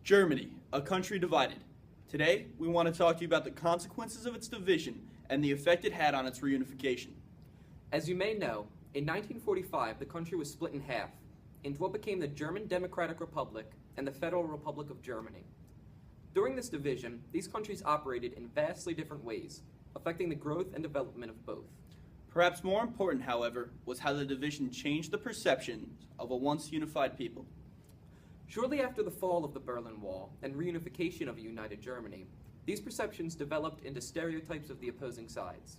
Germany, a country divided. Today, we want to talk to you about the consequences of its division and the effect it had on its reunification. As you may know, in 1945 the country was split in half into what became the German Democratic Republic and the Federal Republic of Germany. During this division, these countries operated in vastly different ways, affecting the growth and development of both. Perhaps more important, however, was how the division changed the perceptions of a once unified people. Shortly after the fall of the Berlin Wall and reunification of a united Germany, these perceptions developed into stereotypes of the opposing sides.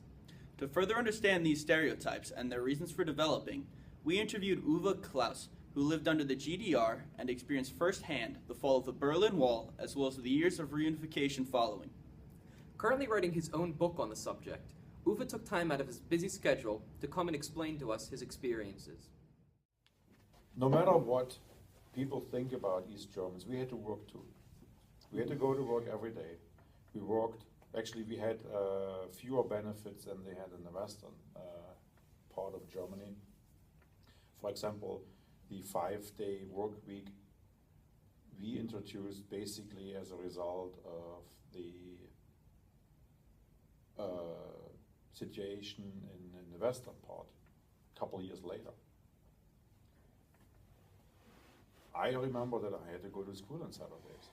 To further understand these stereotypes and their reasons for developing, we interviewed Uwe Klaus, who lived under the GDR and experienced firsthand the fall of the Berlin Wall as well as the years of reunification following. Currently writing his own book on the subject, Uwe took time out of his busy schedule to come and explain to us his experiences. No matter what people think about East Germans, we had to work too. We had to go to work every day. We worked, actually we had fewer benefits than they had in the western part of Germany. For example, the 5-day work week we introduced basically as a result of the situation in the western part a couple of years later. I remember that I had to go to school on Saturdays.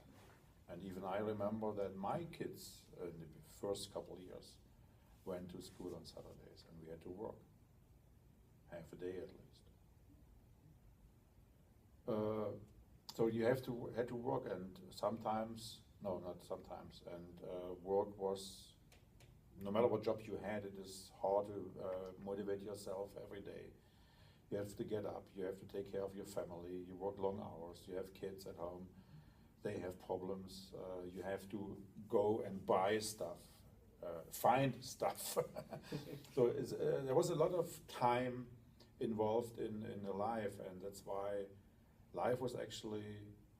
And even I remember that my kids in the first couple of years went to school on Saturdays and we had to work, half a day at least. So you had to work, and sometimes, no, not sometimes, and work was, no matter what job you had, it is hard to motivate yourself every day. You have to get up, you have to take care of your family, you work long hours, you have kids at home, they have problems, you have to go and buy stuff, find stuff. So there was a lot of time involved in the life, and that's why life was actually,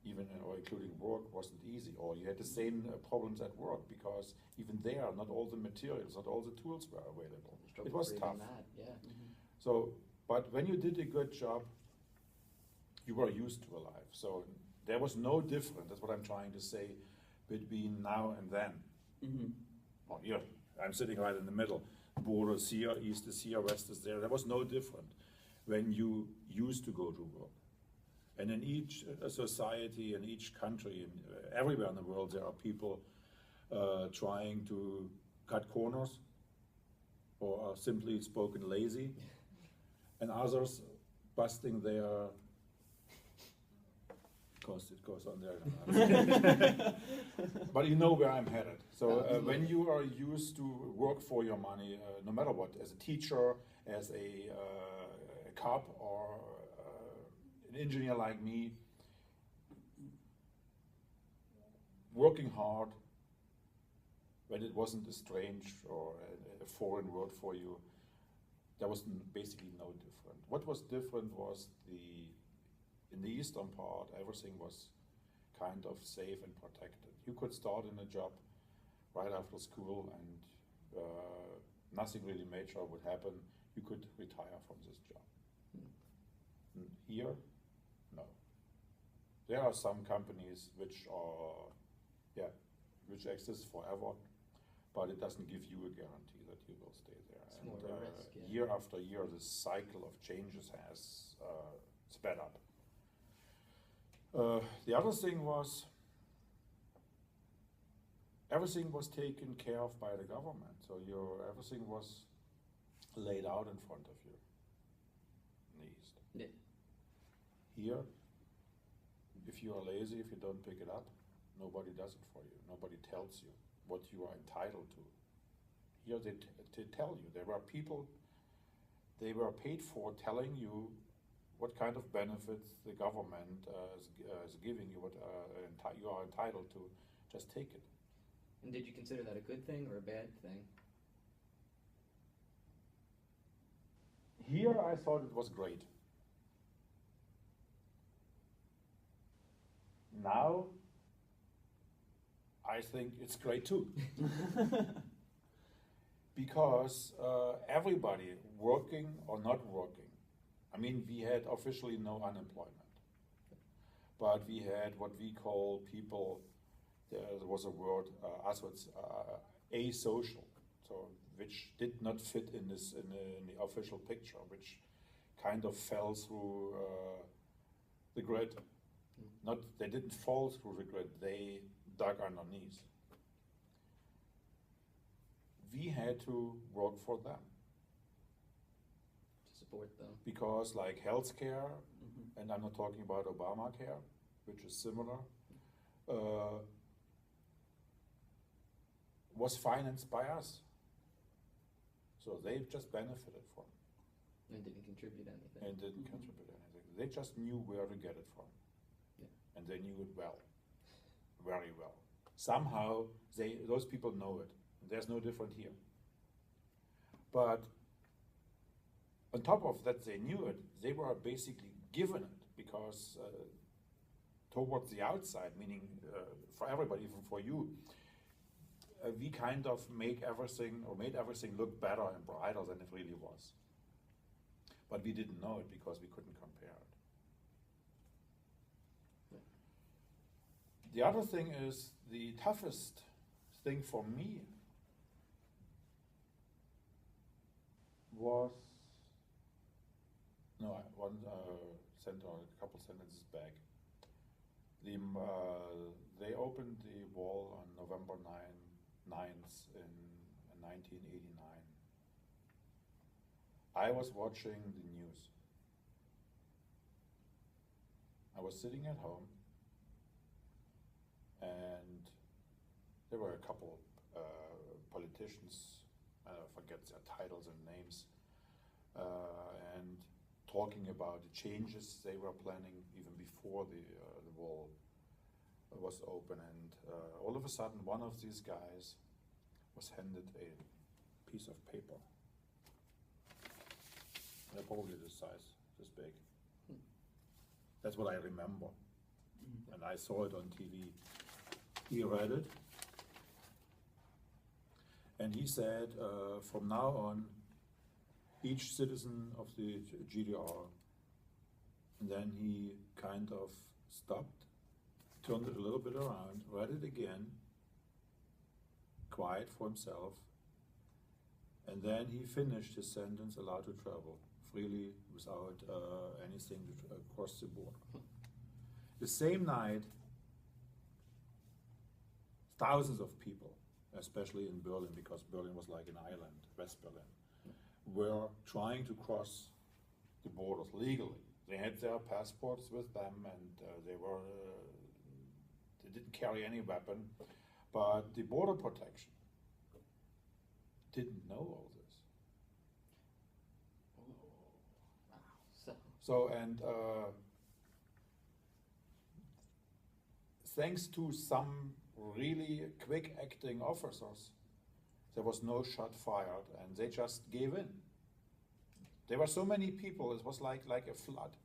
even or including work, wasn't easy. Or you had the same problems at work, because even there, not all the materials, not all the tools were available. It was tough. Yeah. Mm-hmm. So, but when you did a good job, you were used to a life. So there was no difference, that's what I'm trying to say, between now and then. Mm-hmm. Well, here, I'm sitting right in the middle. Border is here, east is here, west is there. There was no different when you used to go to work. And in each society, in each country, everywhere in the world, there are people trying to cut corners, or are simply spoken lazy, and others busting their, because it goes on there. But you know where I'm headed. So when you are used to work for your money, no matter what, as a teacher, as a cop, or an engineer like me, working hard when it wasn't a strange or a foreign word for you, there was basically no different. What was different was in the eastern part, everything was kind of safe and protected. You could start in a job right after school and nothing really major would happen. You could retire from this job. Here, no. There are some companies which exist forever, but it doesn't give you a guarantee that you will stay there. It's more of a risk, yeah. Year after year, this cycle of changes has sped up. The other thing was, everything was taken care of by the government, so everything was laid out in front of you in the East. Yeah. Here, if you are lazy, if you don't pick it up, nobody does it for you. Nobody tells you what you are entitled to. Here they tell you. There were people, they were paid for telling you what kind of benefits the government is giving you, what you are entitled to. Just take it. And did you consider that a good thing or a bad thing? Here I thought it was great. Now I think it's great too. Because everybody, working or not working, I mean, we had officially no unemployment. but we had what we call people, there was a word, asocial, so which did not fit in this in the official picture, which kind of fell through the grid. Not they didn't fall through the grid; they dug underneath. We had to work for them To support them. because, like healthcare, and I'm not talking about Obamacare, which is similar, was financed by us. So they just benefited from it And didn't contribute anything. and didn't contribute anything. They just knew where to get it from. Yeah. And they knew it well, very well. Somehow those people know it. There's no different here. But on top of that, they knew it. They were basically given it because towards the outside, meaning for everybody, even for you, we kind of made everything look better and brighter than it really was. But we didn't know it because we couldn't compare it. Yeah. The other thing is the toughest thing for me was a couple sentences back. They opened the wall on November 9th in 1989. I was watching the news. I was sitting at home, and there were a couple politicians, I forget their titles and names, and talking about the changes they were planning even before the wall was open. And all of a sudden, one of these guys was handed a piece of paper. They're probably this size, this big. That's what I remember. And I saw it on TV. He read it. And he said, from now on, each citizen of the GDR, and then he kind of stopped, turned it a little bit around, read it again, quiet for himself, and then he finished his sentence, allowed to travel freely without anything to cross the border. The same night, thousands of people, especially in Berlin, because Berlin was like an island, West Berlin, were trying to cross the borders legally. They had their passports with them, and they didn't carry any weapon, but the border protection didn't know all this. Oh, wow. So, and thanks to some really quick acting officers, there was no shot fired, and they just gave in. There were so many people, it was like a flood.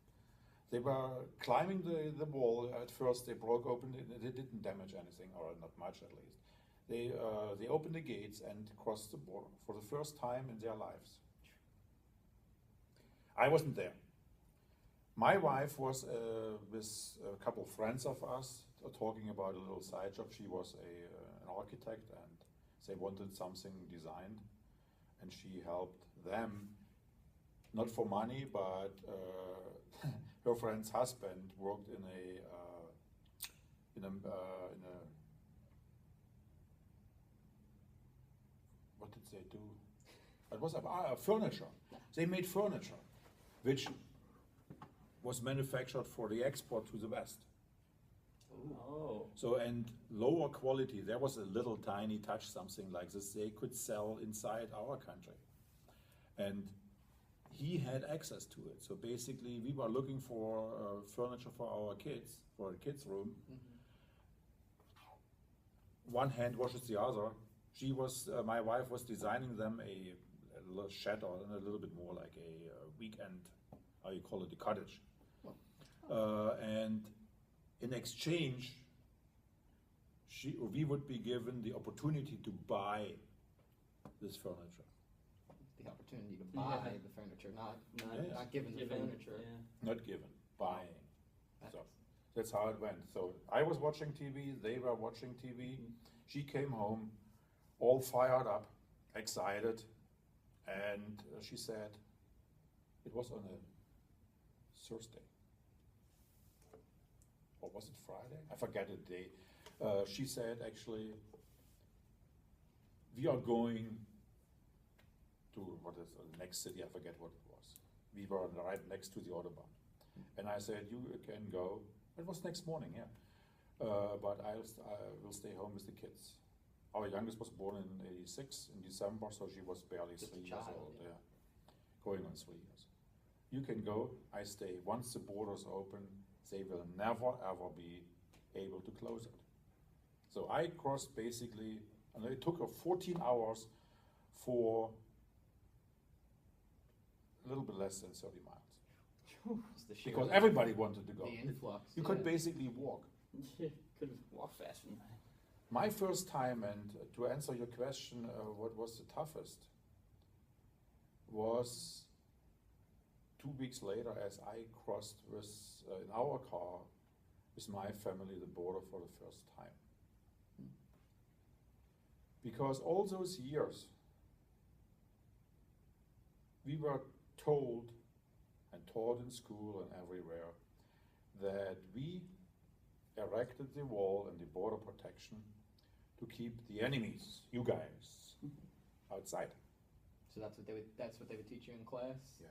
They were climbing the wall. At first they broke open, they didn't damage anything, or not much at least. They opened the gates and crossed the border for the first time in their lives. I wasn't there. My wife was with a couple of friends of us talking about a little side job. She was an architect, and they wanted something designed, and she helped them, not for money, but her friend's husband worked in a what did they do? It was furniture. They made furniture, which was manufactured for the export to the West. Oh. So, and lower quality, there was a little tiny touch, something like this, they could sell inside our country. And he had access to it. So basically, we were looking for furniture for our kids, for a kids' room. One hand washes the other. She was, my wife was designing them a little shed, or a little bit more like a weekend, how you call it, a cottage. And in exchange, we would be given the opportunity to buy this furniture. The opportunity to buy the furniture, not given the furniture. Not given, buying. That's how it went. So I was watching TV, they were watching TV. She came home, all fired up, excited, and she said, it was on a Thursday. Or was it Friday? I forget the day. She said, actually, we are going to, what is the next city? I forget what it was. We were right next to the Autobahn. And I said, you can go. It was next morning, yeah. But I will stay home with the kids. Our youngest was born in '86 in December, so she was barely Just a 3 years child, old. yeah. Yeah. Going on 3 years. You can go, I stay. Once the borders open, they will never ever be able to close it. So I crossed basically, and it took her 14 hours for a little bit less than 30 miles. It's the sheer Because everybody wanted to go. the influx. You could basically walk. Yeah, could have walked faster than that. My first time, and to answer your question, what was the toughest, was 2 weeks later as I crossed with, in our car, with my family, the border for the first time. Because all those years, we were told and taught in school and everywhere that we erected the wall and the border protection to keep the enemies, you guys, outside. So that's what they would teach you in class? Yeah.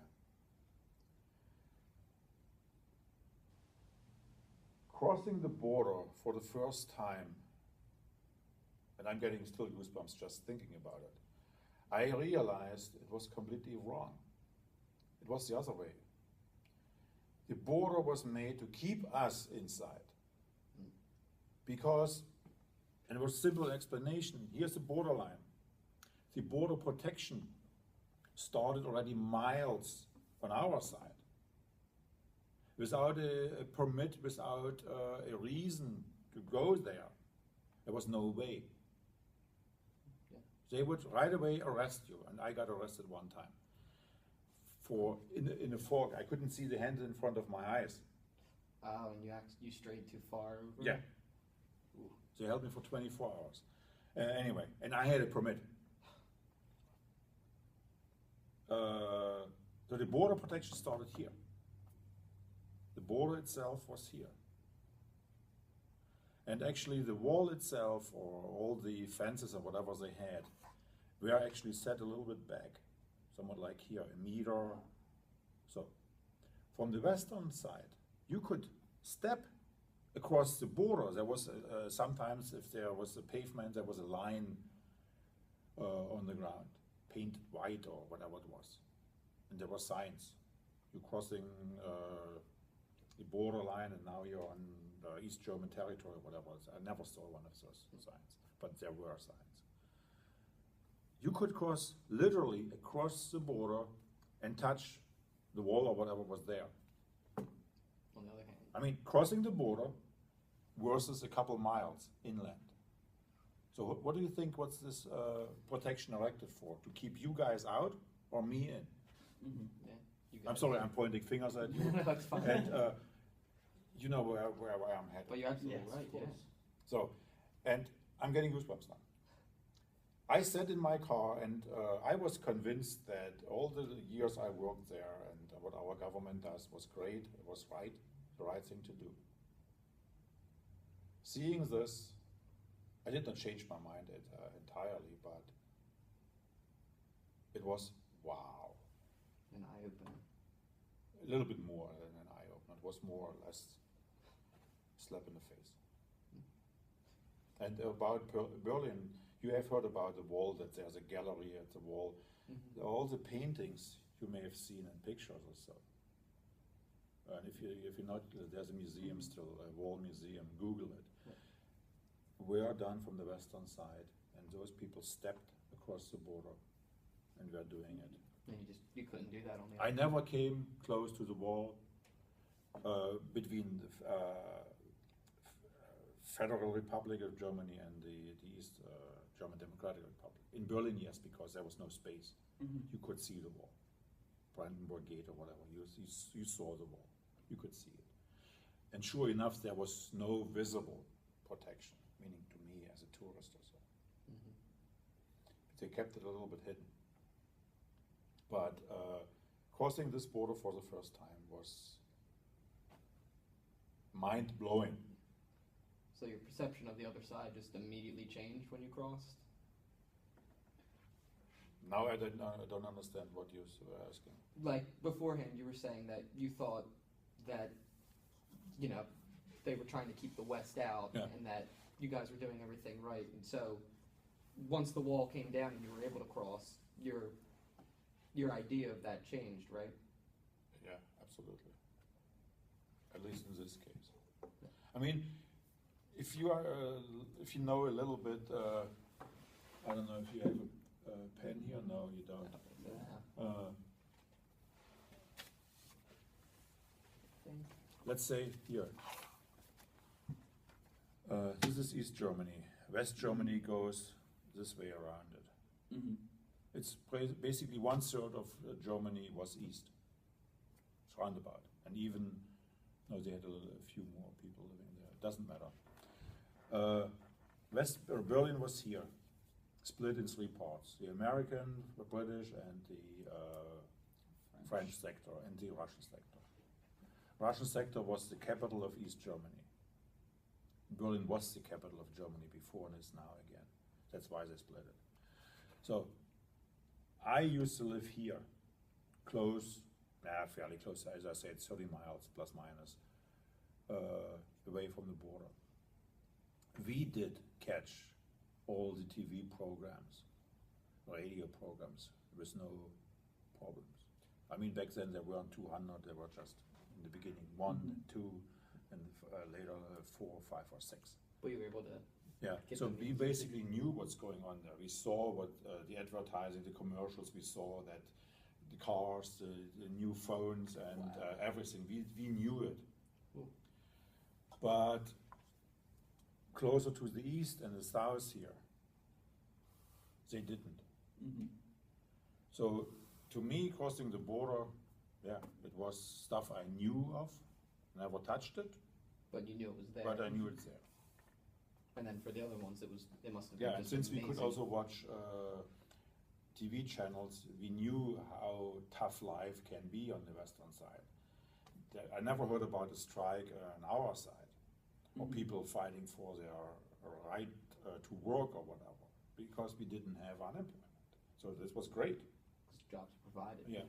Crossing the border for the first time, and I'm getting still goosebumps just thinking about it, I realized it was completely wrong. It was the other way. The border was made to keep us inside. Because, and it was a simple explanation, here's the borderline. The border protection started already miles on our side. Without a permit, without a reason to go there, there was no way. Yeah. They would right away arrest you, and I got arrested one time. For in a fog, I couldn't see the hand in front of my eyes. Oh, and you strayed too far over? Yeah. Ooh. They held me for 24 hours. Anyway, and I had a permit. So the border protection started here. The border itself was here. And actually the wall itself, or all the fences or whatever they had, were actually set a little bit back. Somewhat like here, 1 meter. So from the western side, you could step across the border. There was sometimes, if there was a pavement, there was a line on the ground, painted white or whatever it was. And there were signs. You're crossing the borderline, and now you're on East German territory, or whatever. I never saw one of those signs, but there were signs. You could cross literally across the border and touch the wall or whatever was there. On the other hand. I mean, crossing the border versus a couple miles inland. So what do you think, what's this protection erected for? To keep you guys out or me in? Mm-hmm. Yeah, you got I'm it. sorry, I'm pointing fingers at you. No, it's fine. And you know where I'm headed. But you're absolutely Yes, right, of yeah. course. So, and I'm getting goosebumps now. I sat in my car, and I was convinced that all the years I worked there and what our government does was great, it was right, the right thing to do. Seeing this, I did not change my mind entirely, but it was wow. An eye-opener. A little bit more than an eye-opener. It was more or less slap in the face. And about Berlin, you have heard about the wall, that there's a gallery at the wall. Mm-hmm. All the paintings you may have seen in pictures or so. And if you're not, there's a museum still, a wall museum, Google it. Yeah. Were done from the western side, and those people stepped across the border and were doing it. And you couldn't do that on the I other never came close to the wall between the Federal Republic of Germany and the East German Democratic Republic. In Berlin, yes, because there was no space. Mm-hmm. You could see the wall. Brandenburg Gate or whatever, you saw the wall. You could see it. And sure enough, there was no visible protection, meaning to me as a tourist or so. Mhm. They kept it a little bit hidden. But crossing this border for the first time was mind-blowing. So your perception of the other side just immediately changed when you crossed? Now I don't understand what you're asking. Like beforehand, you were saying that you thought that, you know, they were trying to keep the West out, Yeah. and that you guys were doing everything right. And so, once the wall came down and you were able to cross, your idea of that changed, right? Yeah, absolutely. At least in this case. I mean, if you know a little bit, I don't know if you have a pen here. No, you don't. Yeah. Let's say here. This is East Germany. West Germany goes this way around it. Mm-hmm. It's basically 1/3 of Germany was east. It's roundabout. And even, no, they had a few more people living there. It doesn't matter. Berlin was here, split in 3 parts. The American, the British, and the French sector, and the Russian sector. Russian sector was the capital of East Germany. Berlin was the capital of Germany before and is now again. That's why they split it. So, I used to live here, close, fairly close, as I said, 30 miles plus minus, away from the border. We did catch all the TV programs, radio programs, with no problems. I mean, back then there weren't 200, there were just, in the beginning, 1, 2, and later 4, 5, or 6. But you were able to. Yeah, Get so them we easy. basically knew what's going on there. We saw what the advertising, the commercials, we saw that the cars, the new phones, and Wow. everything. We knew it. Cool. But closer to the east and the south here, they didn't. Mm-hmm. So to me, crossing the border, yeah, it was stuff I knew of, never touched it, But you knew it was there. but I knew it's there. And then for the other ones, it must have been Yeah, and just since we could amazing. also watch TV channels, we knew how tough life can be on the western side. I never heard about a strike on our side, or Mhm. people fighting for their right to work or whatever, because we didn't have unemployment. So this was great. 'Cause jobs provided. Yeah.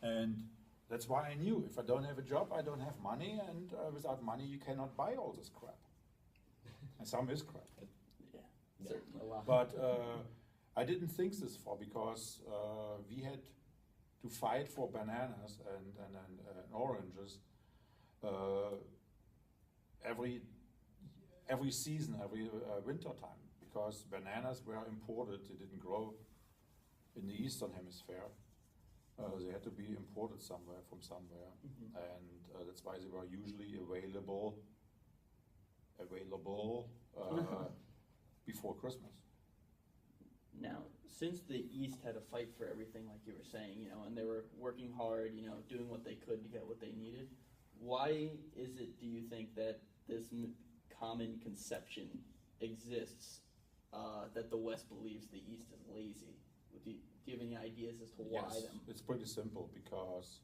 And that's why I knew if I don't have a job, I don't have money, and without money, you cannot buy all this crap. And some is crap. Yeah, certainly a lot. But I didn't think this far because we had to fight for bananas and oranges every season, every winter time, because bananas were imported. They didn't grow in the eastern hemisphere. They had to be imported from somewhere, Mhm. and that's why they were usually available before Christmas. Now, since the East had to fight for everything, like you were saying, and they were working hard, doing what they could to get what they needed, why is it, do you think, that this common conception exists that the West believes the East is lazy? Do you have any ideas as to why Yes, them? it's pretty simple because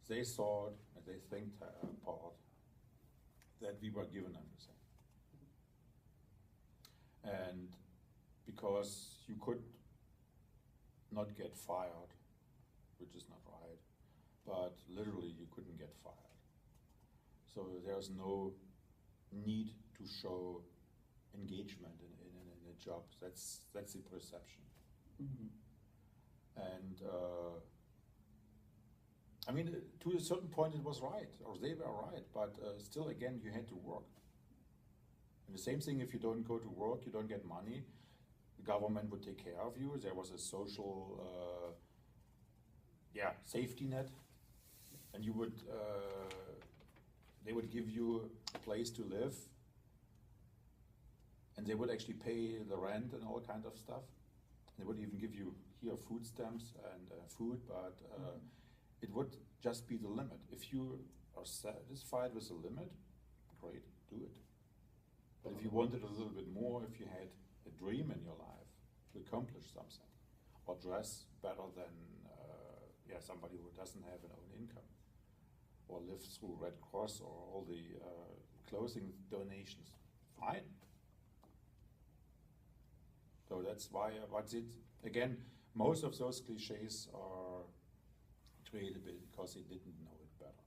they thought, and they think part, that we were given everything. And because you could not get fired, which is not right, but literally you couldn't get fired. So there's no need to show engagement in a job. That's the perception. Mm-hmm. And I mean, to a certain point it was right, or they were right, but still again you had to work. And the same thing, if you don't go to work, you don't get money, the government would take care of you. There was a social safety net, and you would they would give you a place to live, and they would actually pay the rent and all kind of stuff. They would even give you here food stamps and food, but it would just be the limit. If you are satisfied with the limit, great, do it. But if you wanted a little bit more, if you had a dream in your life to accomplish something, or dress better than somebody who doesn't have an own income, or live through Red Cross or all the clothing donations, fine. So that's why, again, most of those cliches are created because they didn't know it better.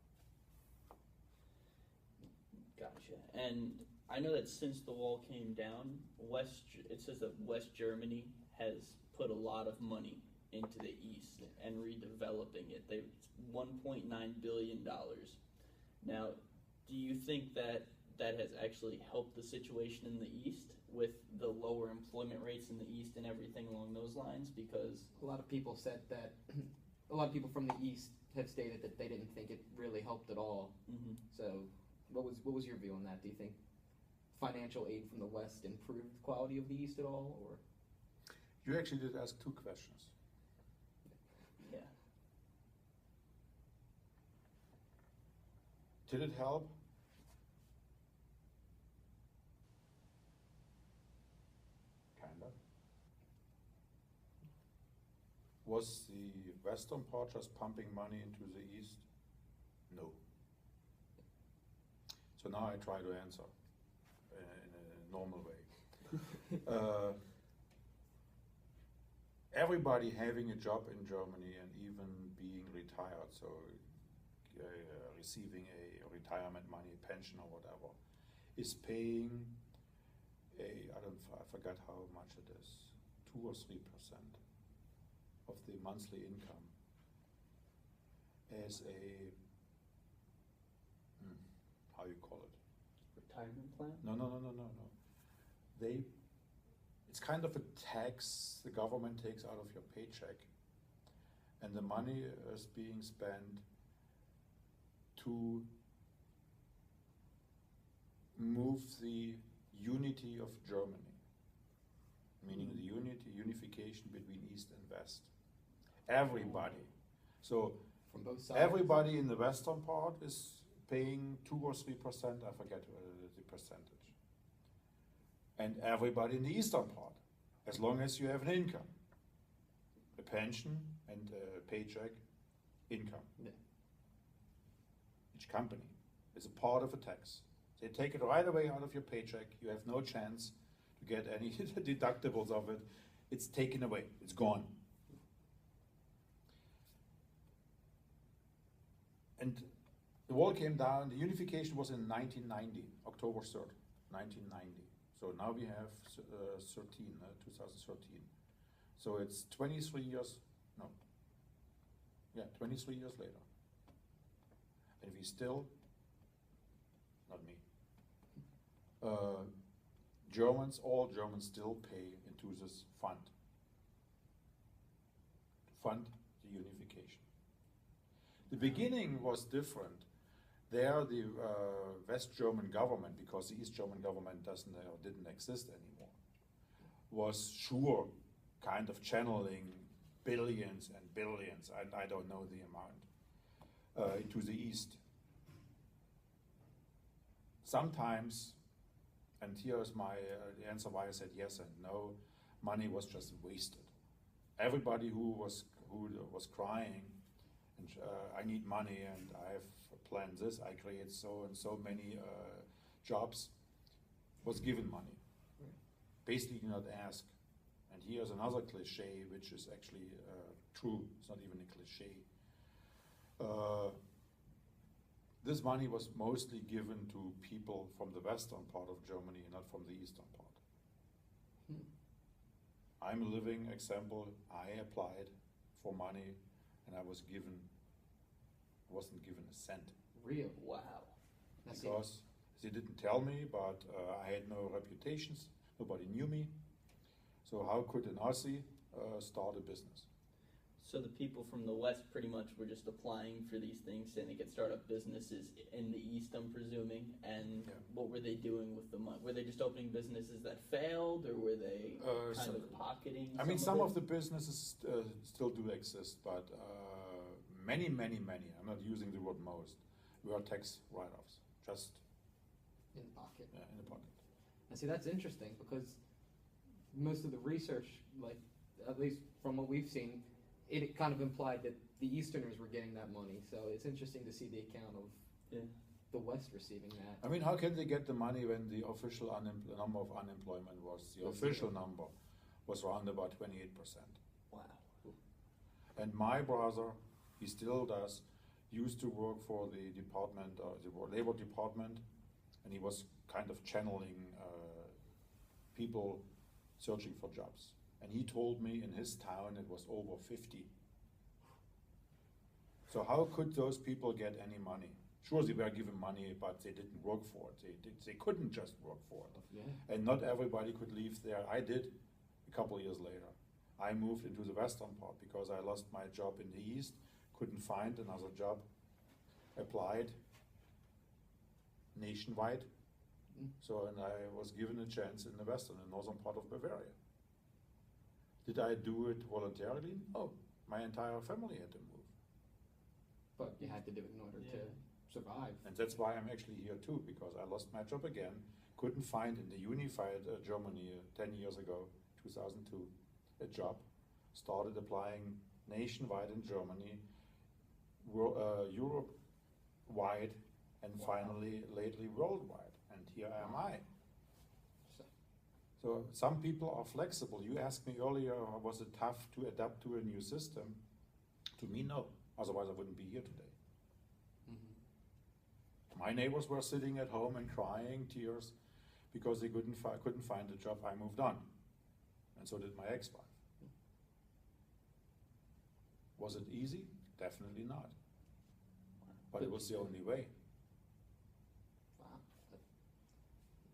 Gotcha. And I know that since the wall came down, it says that West Germany has put a lot of money into the East and redeveloping it. They $1.9 billion. Now, do you think that has actually helped the situation in the East with the lower employment rates in the East and everything along those lines? Because A lot of people said that, a lot of people from the East have stated that they didn't think it really helped at all. Mhm. So what was your view on that? Do you think financial aid from the West improved the quality of the East at all, or? You actually did ask two questions. yeah, Did it help? Kind of. Was the Western part just pumping money into the East? No. So now I try to answer in a normal way. Everybody having a job in Germany and even being retired, so receiving a retirement money, pension or whatever, is paying I forgot how much it is, 2 or 3% of the monthly income as a, how you call it? retirement plan? No. It's kind of a tax the government takes out of your paycheck, and the money is being spent to move the unity of Germany, meaning the unification between East and West. Everybody. So From both sides? everybody in the western part is paying 2 or 3%, I forget the percentage. And everybody in the eastern part, as long as you have an income, a pension and a paycheck, income. Yeah. Each company is a part of a tax. They take it right away out of your paycheck. You have no chance to get any deductibles of it. It's taken away. It's gone. And the wall came down. The unification was in 1990, October 3rd, 1990. So now we have 2013. So it's 23 years, 23 years later. And we still, not me, all Germans still pay into this fund, to fund the unification. The beginning was different. There, the West German government, because the East German government didn't exist anymore, was sure kind of channeling billions and billions, I don't know the amount, into the East. Sometimes, and here's my answer why I said yes and no, money was just wasted. Everybody who was crying, and I need money and I have planned this, I create so and so many jobs, was given money. Right. Basically not ask. And here's another cliche which is actually true, it's not even a cliche. This money was mostly given to people from the western part of Germany, not from the eastern part. I'm a living example. I applied for money and I wasn't given a cent. Real? Wow. That's Because they didn't tell me, but I had no reputations, nobody knew me. So how could an Aussie start a business? So the people from the West pretty much were just applying for these things, saying they could start up businesses in the East, I'm presuming. And Yeah. what were they doing with the money? Were they just opening businesses that failed, or were they kind of pocketing? I mean, some it? of the businesses still do exist, but many, I'm not using the word most, were tax write-offs, just In the pocket. in the pocket. And see, that's interesting because most of the research, like at least from what we've seen, it kind of implied that the Easterners were getting that money. So it's interesting to see the account of the West receiving that. I mean, how can they get the money when the official number of unemployment the official number was around about 28%? Wow. And my brother, he still does, used to work for the department, the labor department, and he was kind of channeling people searching for jobs. And he told me in his town it was over 50. So how could those people get any money? Sure, they were given money, but they didn't work for it. They couldn't just work for it. Yeah. And not everybody could leave there. I did a couple of years later. I moved into the western part because I lost my job in the east, couldn't find another job, applied nationwide. So, and I was given a chance in the western and northern part of Bavaria. Did I do it voluntarily? No. My entire family had to move. But you had to do it in order to survive. And that's why I'm actually here too, because I lost my job again. Couldn't find in the unified Germany 10 years ago, 2002, a job. Started applying nationwide in Germany, Europe-wide, and finally, lately worldwide. And here am I. So some people are flexible. You asked me earlier, was it tough to adapt to a new system? To me, no. Otherwise, I wouldn't be here today. Mm-hmm. My neighbors were sitting at home and crying tears because they couldn't find a job. I moved on. And so did my ex-wife. Was it easy? Definitely not. But it was the only way. Wow.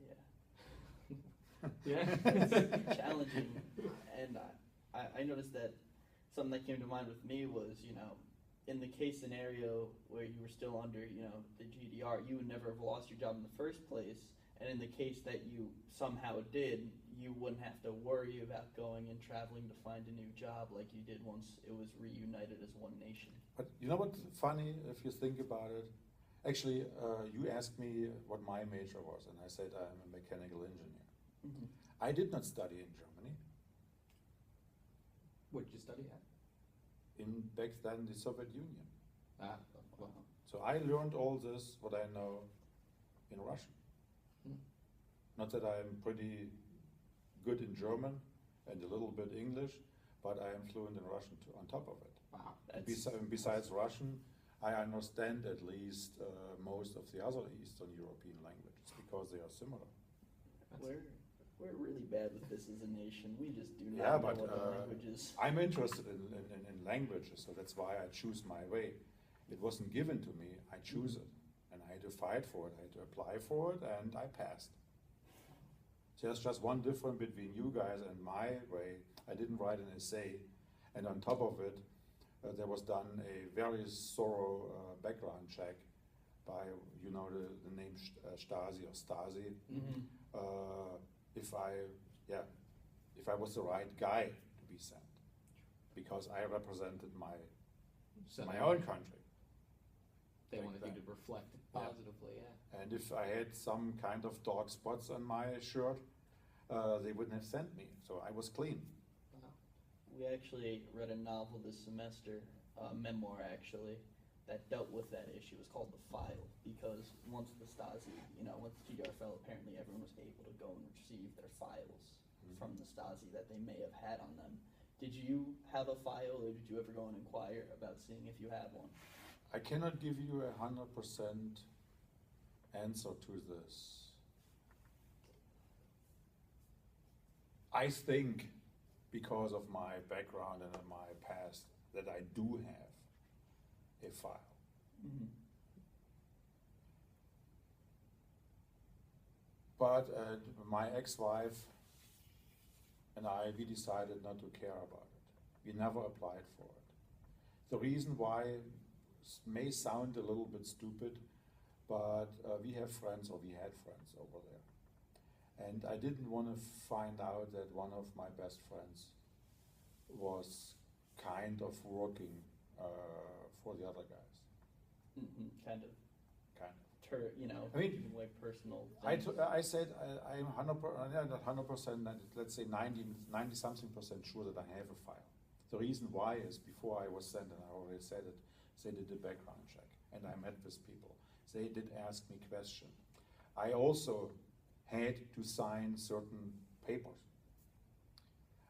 Yeah. Yeah. Challenging. And I noticed that something that came to mind with me was, in the case scenario where you were still under, the GDR, you would never have lost your job in the first place. And in the case that you somehow did, you wouldn't have to worry about going and traveling to find a new job like you did once it was reunited as one nation. But you know what's funny, if you think about it? Actually, you asked me what my major was, and I said I'm a mechanical engineer. Mm-hmm. I did not study in Germany. What did you study at? In back then, the Soviet Union. Wow. So I learned all this, what I know, in Russian. Hmm. Not that I'm pretty good in German and a little bit English, but I am fluent in Russian too, on top of it. Wow. Besides Russian, I understand at least most of the other Eastern European languages because they are similar. We're really bad with this as a nation. We just do Yeah, not know but what the languages. I'm interested in languages, so that's why I choose my way. It wasn't given to me, I choose it. And I had to fight for it, I had to apply for it, and I passed. So there's just one difference between you guys and my way. I didn't write an essay, and on top of it, there was done a very thorough background check by, the name Stasi or Stasi. Mm-hmm. If I was the right guy to be sent, because I represented my own country. They like wanted that. you to reflect Yeah. positively, yeah. And if I had some kind of dark spots on my shirt, they wouldn't have sent me. So I was clean. Wow. We actually read a novel this semester, memoir actually, that dealt with that issue. It was called The File, because once the Stasi, once the GDR fell, apparently everyone was able to go and receive their files from the Stasi that they may have had on them. Did you have a file, or did you ever go and inquire about seeing if you had one? I cannot give you 100% answer to this. I think, because of my background and my past, that I do have a file. Mm-hmm. But my ex-wife and I, we decided not to care about it. We never applied for it. The reason why may sound a little bit stupid, but we have friends, or we had friends over there. And I didn't want to find out that one of my best friends was kind of working for the other guys. Mm-hmm. Kind of I mean, giving away personal I things. said I'm 100%, not 100%, let's say 90 something percent sure that I have a file. The reason why is before I was sent, and I already said it, they did a background check, and I met with people. They did ask me questions. I also had to sign certain papers.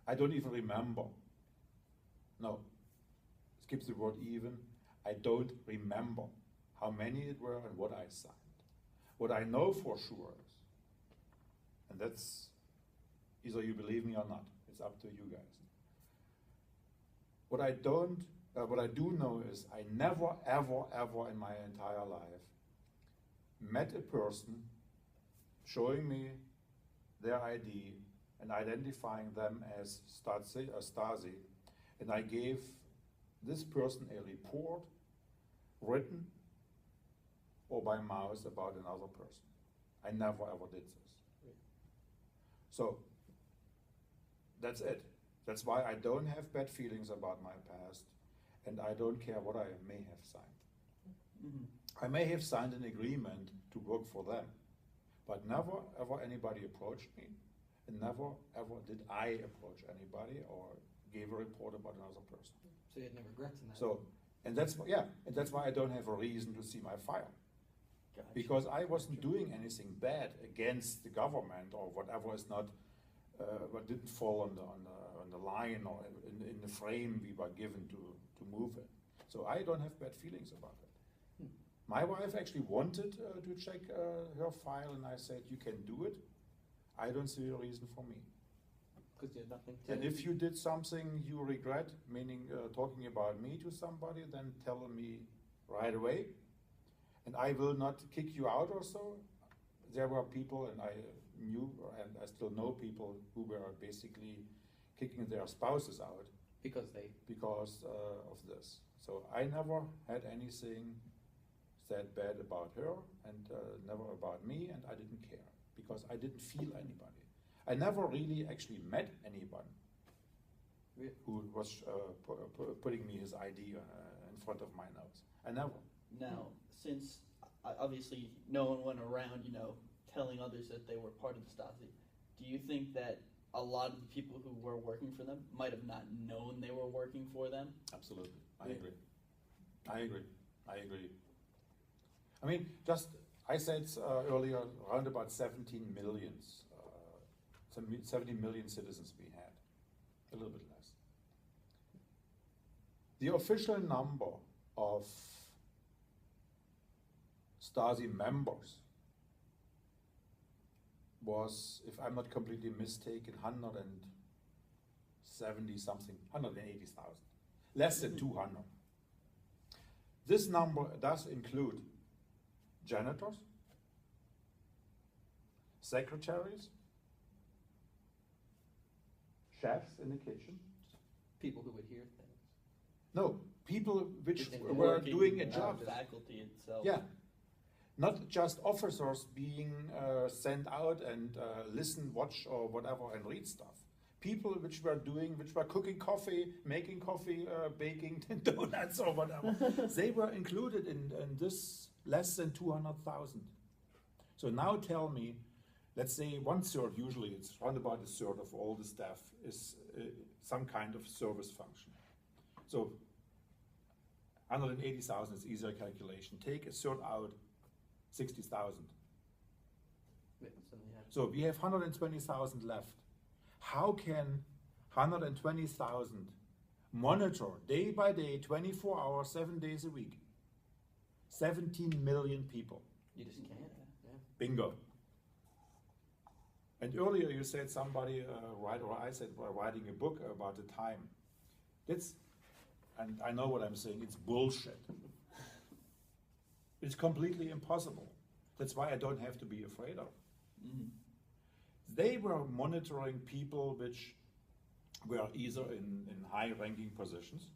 I don't even remember. No, skip the word even. I don't remember how many it were and what I signed. What I know for sure is, and that's either you believe me or not, it's up to you guys. What I do know is I never, ever, ever in my entire life met a person showing me their ID and identifying them as Stasi, and I gave this person a report written or by mouse about another person. I never ever did this. So that's it. That's why I don't have bad feelings about my past, and I don't care what I may have signed. Mhm. I may have signed an agreement to work for them, but never ever anybody approached me, and never ever did I approach anybody or gave a report about another person. So you had no regrets in that. So, and that's why I don't have a reason to see my file, Gotcha. because I wasn't doing anything bad against the government or whatever is not, what didn't fall on the line or in the frame we were given to move it. So I don't have bad feelings about it. My wife actually wanted to check her file, and I said, you can do it. I don't see a reason for me. Because you had nothing to. And if you did something you regret, meaning talking about me to somebody, then tell me right away. And I will not kick you out or so. There were people, and I knew, and I still know people who were basically kicking their spouses out because of this. So I never had anything said bad about her, and never about me, and I didn't care because I didn't feel anybody. I never really actually met anyone who was putting me his ID in front of my nose. I never. Now, since obviously no one went around, telling others that they were part of the Stasi, do you think that a lot of the people who were working for them might have not known they were working for them? Absolutely. I Yeah. agree. I mean, I said earlier, around about 17 million citizens we had, a little bit less. The official number of Stasi members was, if I'm not completely mistaken, 180,000, less than 200. This number does include janitors, secretaries, chefs in the kitchen. people who would hear things. No, people which Within were Working, doing a job. faculty itself. Yeah, not just officers being sent out and listen, watch, or whatever, and read stuff. People which were cooking coffee, making coffee, baking donuts or whatever. They were included in this less than 200,000. So now tell me, let's say 1/3, usually it's around about 1/3 of all the staff is some kind of service function. So 180,000 is easier calculation. Take 1/3 out, 60,000. Yeah, so, yeah. So we have 120,000 left. How can 120,000 monitor day by day, 24 hours, 7 days a week, 17 million people? You just can't. Yeah. Bingo. And earlier you said somebody, I said writing a book about the time. And I know what I'm saying, it's bullshit. It's completely impossible. That's why I don't have to be afraid of. Mm-hmm. They were monitoring people which were either in high-ranking positions,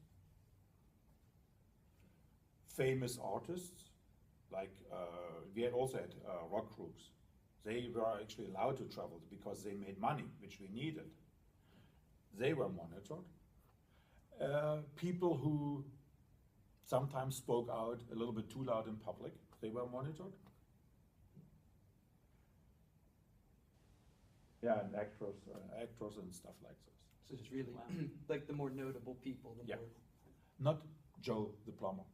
famous artists, like we had also had rock groups. They were actually allowed to travel because they made money, which we needed. They were monitored. People who sometimes spoke out a little bit too loud in public, they were monitored. Yeah, and actors and stuff like this. So it's really Wow. like the more notable people. The Yeah. more Not Joe the plumber,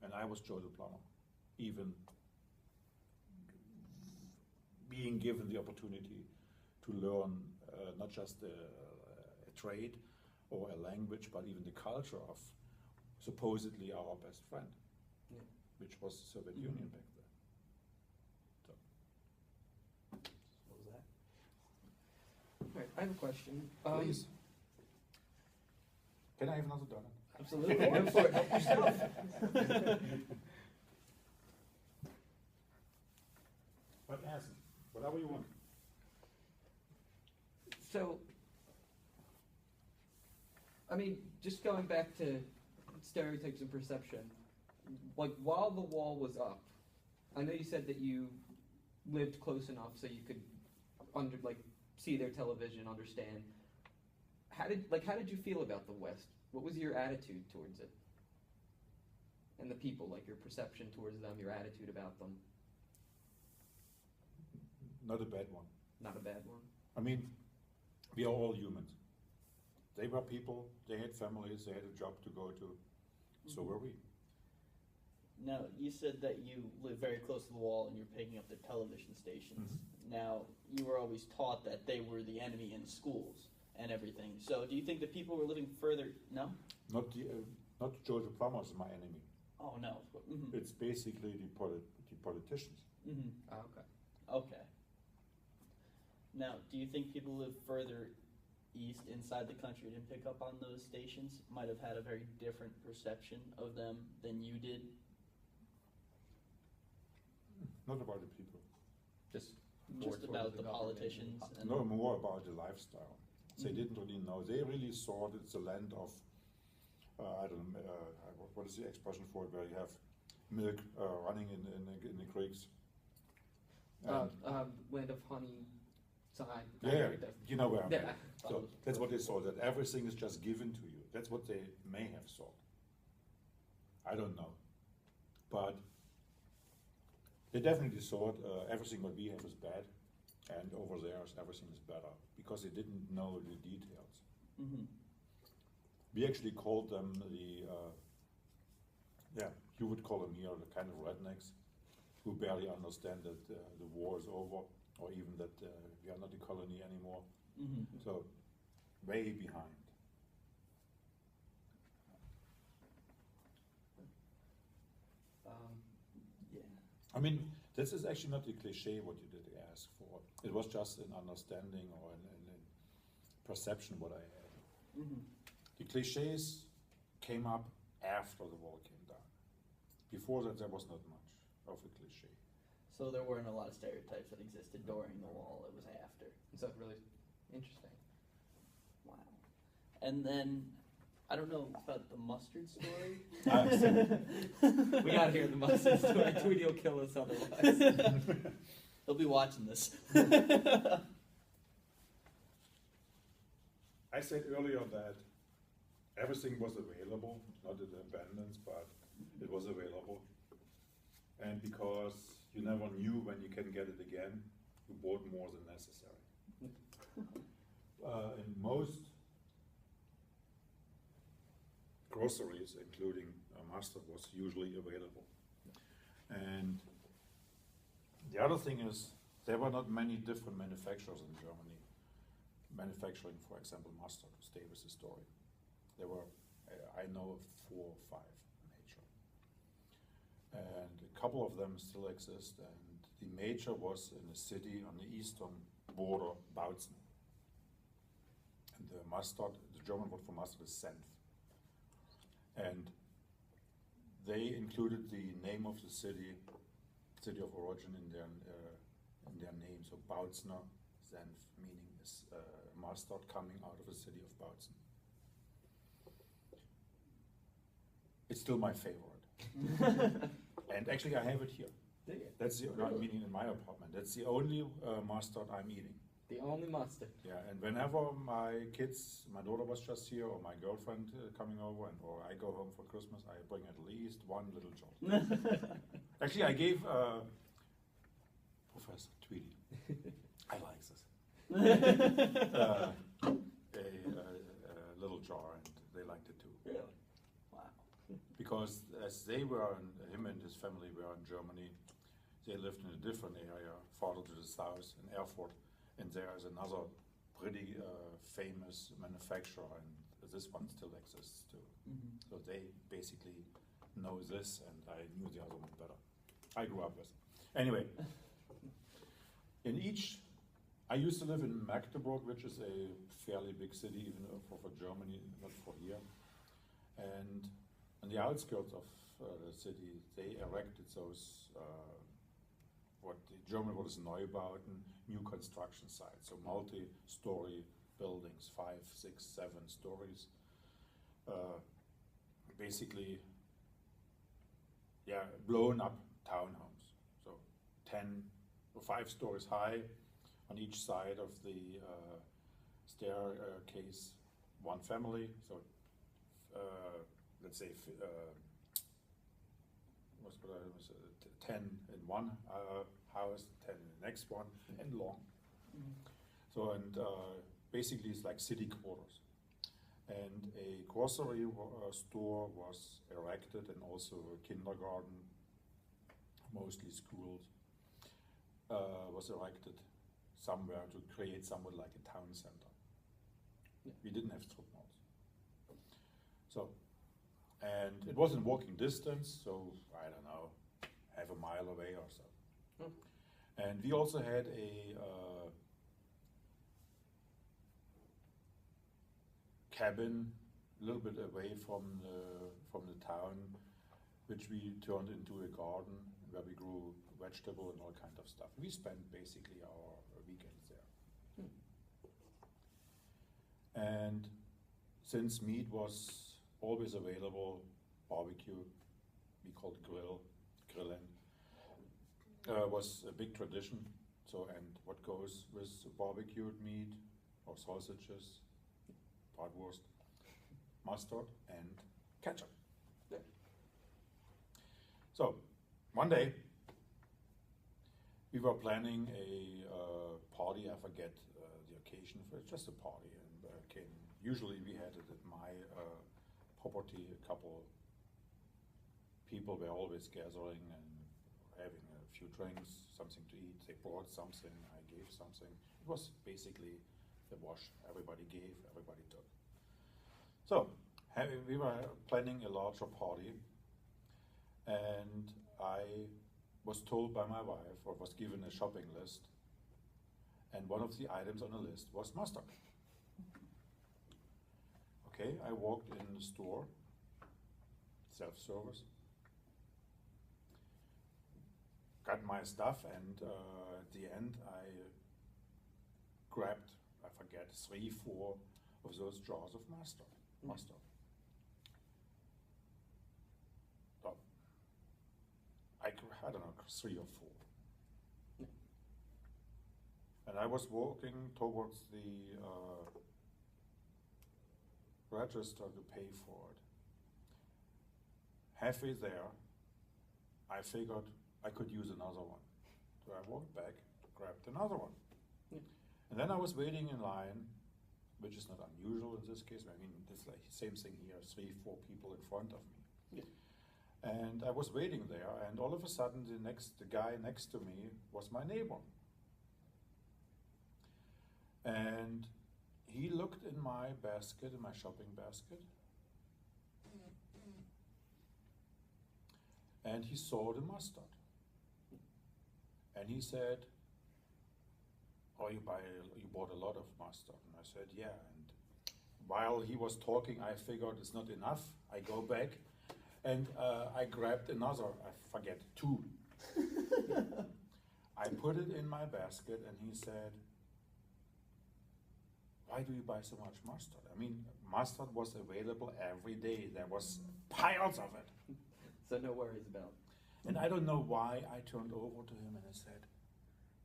and I was Joe the plumber, even being given the opportunity to learn not just a trade or a language, but even the culture of supposedly our best friend, Yeah. which was the Soviet Mhm. Union back then. So, what was that? All right, I have a question. please. Can I have another donut? Absolutely. Go for it. Help yourself. But ask, whatever you want. So, I mean, just going back to stereotypes and perception, like while the wall was up, I know you said that you lived close enough so you could see their television, understand. How did you feel about the West? What was your attitude towards it? And the people, like your perception towards them, your attitude about them. Not a bad one. Not a bad one. I mean, we are all humans. They were people, they had families, they had a job to go to. So were we. Now, you said that you live very close to the wall and you're picking up their television stations. Now, you were always taught that they were the enemy in schools and everything. So do you think that people were living further? No? Not Joe the plumber is my enemy. Oh, no. Mm-hmm. It's basically the politicians. Mm-hmm. Oh, okay. Okay. Now, do you think people who live further east inside the country didn't pick up on those stations might have had a very different perception of them than you did? Not about the people. Just Just about the politicians? And No, more about the lifestyle. They didn't really know. They really saw that it's a land of, I don't know, what is the expression for it, where you have milk running in the creeks. And land of honey, side. yeah, you know where I'm Yeah. at. So that's what they saw, that everything is just given to you. That's what they may have thought. I don't know. But they definitely thought everything what we have is bad, and over there everything is better, because they didn't know the details. Mm-hmm. We actually called them you would call them here the kind of rednecks who barely understand that the war is over, or even that we are not a colony anymore. Mm-hmm. So, way behind. Yeah. I mean, this is actually not the cliche what you did ask for. It was just an understanding or an perception what I had. Mm-hmm. The cliches came up after the wall came down. Before that, there was not much of a cliche. So there weren't a lot of stereotypes that existed during the wall, it was after. So really interesting. Wow. And then, I don't know about the mustard story. We gotta hear the mustard story. Tweety will kill us otherwise. He'll be watching this. I said earlier that everything was available, not in abundance, but it was available. And because you never knew when you can get it again, you bought more than necessary. In most groceries, including mustard, was usually available. And the other thing is, there were not many different manufacturers in Germany manufacturing, for example, mustard, to stay with the story. There were, I know of 4 or 5 major. And a couple of them still exist, and the major was in a city on the eastern border, Bautzen. And the mustard, the German word for mustard is Senf. And they included the name of the city of origin in their name. So Bautzner Senf, meaning is mustard coming out of the city of Bautzen. It's still my favorite. And actually I have it here. That's the, Really? meaning in my apartment. That's the only mustard I'm eating. The only mustard. Yeah, and whenever my kids, my daughter was just here, or my girlfriend coming over, or I go home for Christmas, I bring at least one little jar. Actually, I gave Professor Tweety. I like this. a little jar, and they liked it too. Really? Wow. Because as they were, him and his family were in Germany, they lived in a different area, farther to the south, in Erfurt, and there is another pretty famous manufacturer, and this one still exists too. Mm-hmm. So they basically know this, and I knew the other one better. I grew up with. Anyway, I used to live in Magdeburg, which is a fairly big city, even for Germany, not for here. And on the outskirts of the city, they erected those, what the German word is Neubauten, new construction sites, so multi-story buildings, 5, 6, 7 stories. Basically, yeah, blown up townhomes. So 10 or 5 stories high on each side of the staircase, one family. So let's say 10 in one house, 10 in the next one, and long. Mm-hmm. So, and basically it's like city quarters. And a grocery store was erected, and also a kindergarten, mostly schools, was erected somewhere to create somewhat like a town center. Yeah. We didn't have strip malls. So, and it was in walking distance, so I don't know, half a mile away or so. And we also had a cabin a little bit away from the town, which we turned into a garden where we grew vegetable and all kind of stuff. We spent basically our weekends there. And since meat was always available, barbecue, we called grilling, was a big tradition. So, and what goes with barbecued meat or sausages, bratwurst, mustard, and ketchup. Yeah. So, one day, we were planning a party. I forget the occasion for it, just a party, and usually we had it at my property. A couple people were always gathering and having a few drinks, something to eat. They brought something, I gave something. It was basically the wash. Everybody gave, everybody took. So we were planning a larger party, and I was told by my wife, or was given a shopping list, and one of the items on the list was mustard. Okay, I walked in the store, self-service, got my stuff, and at the end I grabbed, I forget, 3, 4 of those jars of mustard. So, I don't know, 3 or 4. And I was walking towards the register to pay for it. Halfway there, I figured I could use another one. So I walked back, grabbed another one. And then I was waiting in line, which is not unusual in this case. I mean, it's like the same thing here, 3, 4 people in front of me. And I was waiting there, and all of a sudden the guy next to me was my neighbor. And he looked in my basket, in my shopping basket, and he saw the mustard. And he said, "Oh, you bought a lot of mustard." And I said, "Yeah." And while he was talking, I figured it's not enough. I go back, and I grabbed another, I forget, 2. I put it in my basket, and he said, "Why do you buy so much mustard?" I mean, mustard was available every day. There was piles of it. So no worries about. And I don't know why I turned over to him and I said,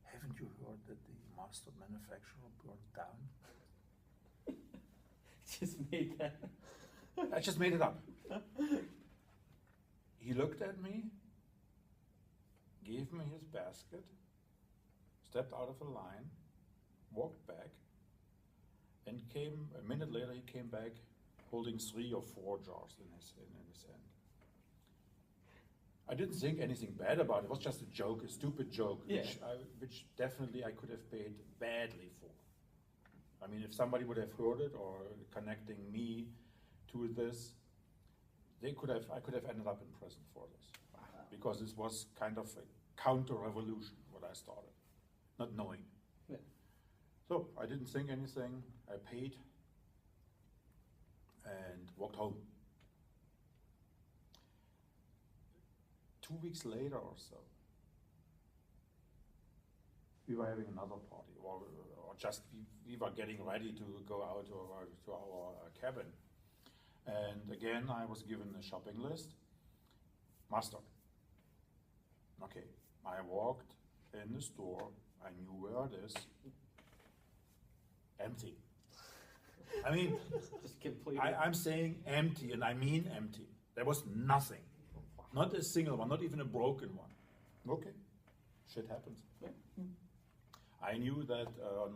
"Haven't you heard that the mustard manufacturer burned down?" Just made that. I just made it up. He looked at me, gave me his basket, stepped out of the line, walked back, and came, a minute later he came back holding 3 or 4 jars in his hand. I didn't think anything bad about it. It was just a joke, a stupid joke, Yeah. which definitely I could have paid badly for. I mean, if somebody would have heard it or connecting me to this, I could have ended up in prison for this. Wow. Because this was kind of a counter-revolution, what I started, not knowing. Yeah. So I didn't think anything. I paid and walked home. 2 weeks later or so, we were having another party, or just we were getting ready to go out to our cabin. And again, I was given a shopping list. Mustard. Okay, I walked in the store. I knew where it is. Empty. I mean, Just completely. I'm saying empty, and I mean empty. There was nothing. Not a single one, not even a broken one. Okay, shit happens. I knew that on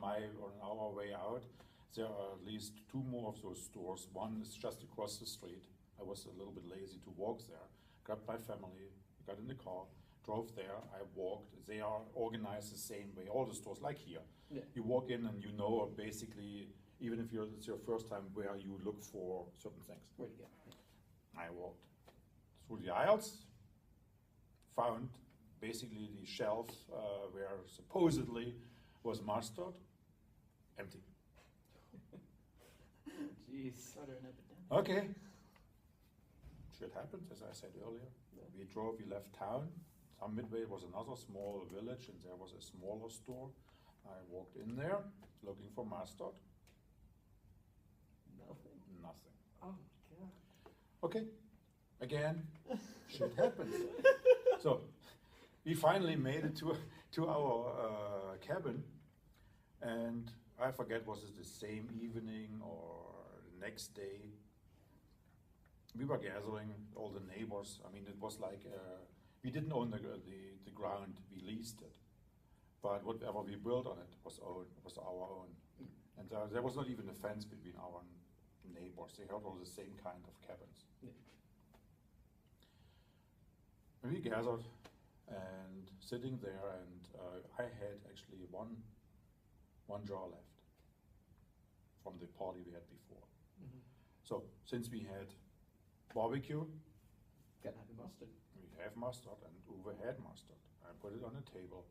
our way out, there are at least 2 more of those stores. One is just across the street. I was a little bit lazy to walk there. Grabbed my family, got in the car, drove there. I walked. They are organized the same way. All the stores, like here. Yeah. You walk in and you know basically, even if it's your first time, where you look for certain things. Where to go? I walked through the aisles, found basically the shelf where supposedly was mustard, empty. Jeez. Started an epidemic. Okay. Shit happened, as I said earlier. We left town. Some midway was another small village, and there was a smaller store. I walked in there looking for mustard. Nothing. Oh my god. Okay, again, shit happens. So we finally made it to our cabin, and I forget, was it the same evening or the next day? We were gathering all the neighbors. I mean, it was like we didn't own the ground; we leased it. But whatever we built on it was our own, and there was not even a fence between our neighbors. They had all the same kind of cabins. Yeah. We gathered and sitting there, and I had actually one jar left from the party we had before. Mm-hmm. So since we had barbecue, Gotta have the mustard. we have mustard, and Uwe had mustard. I put it on the table,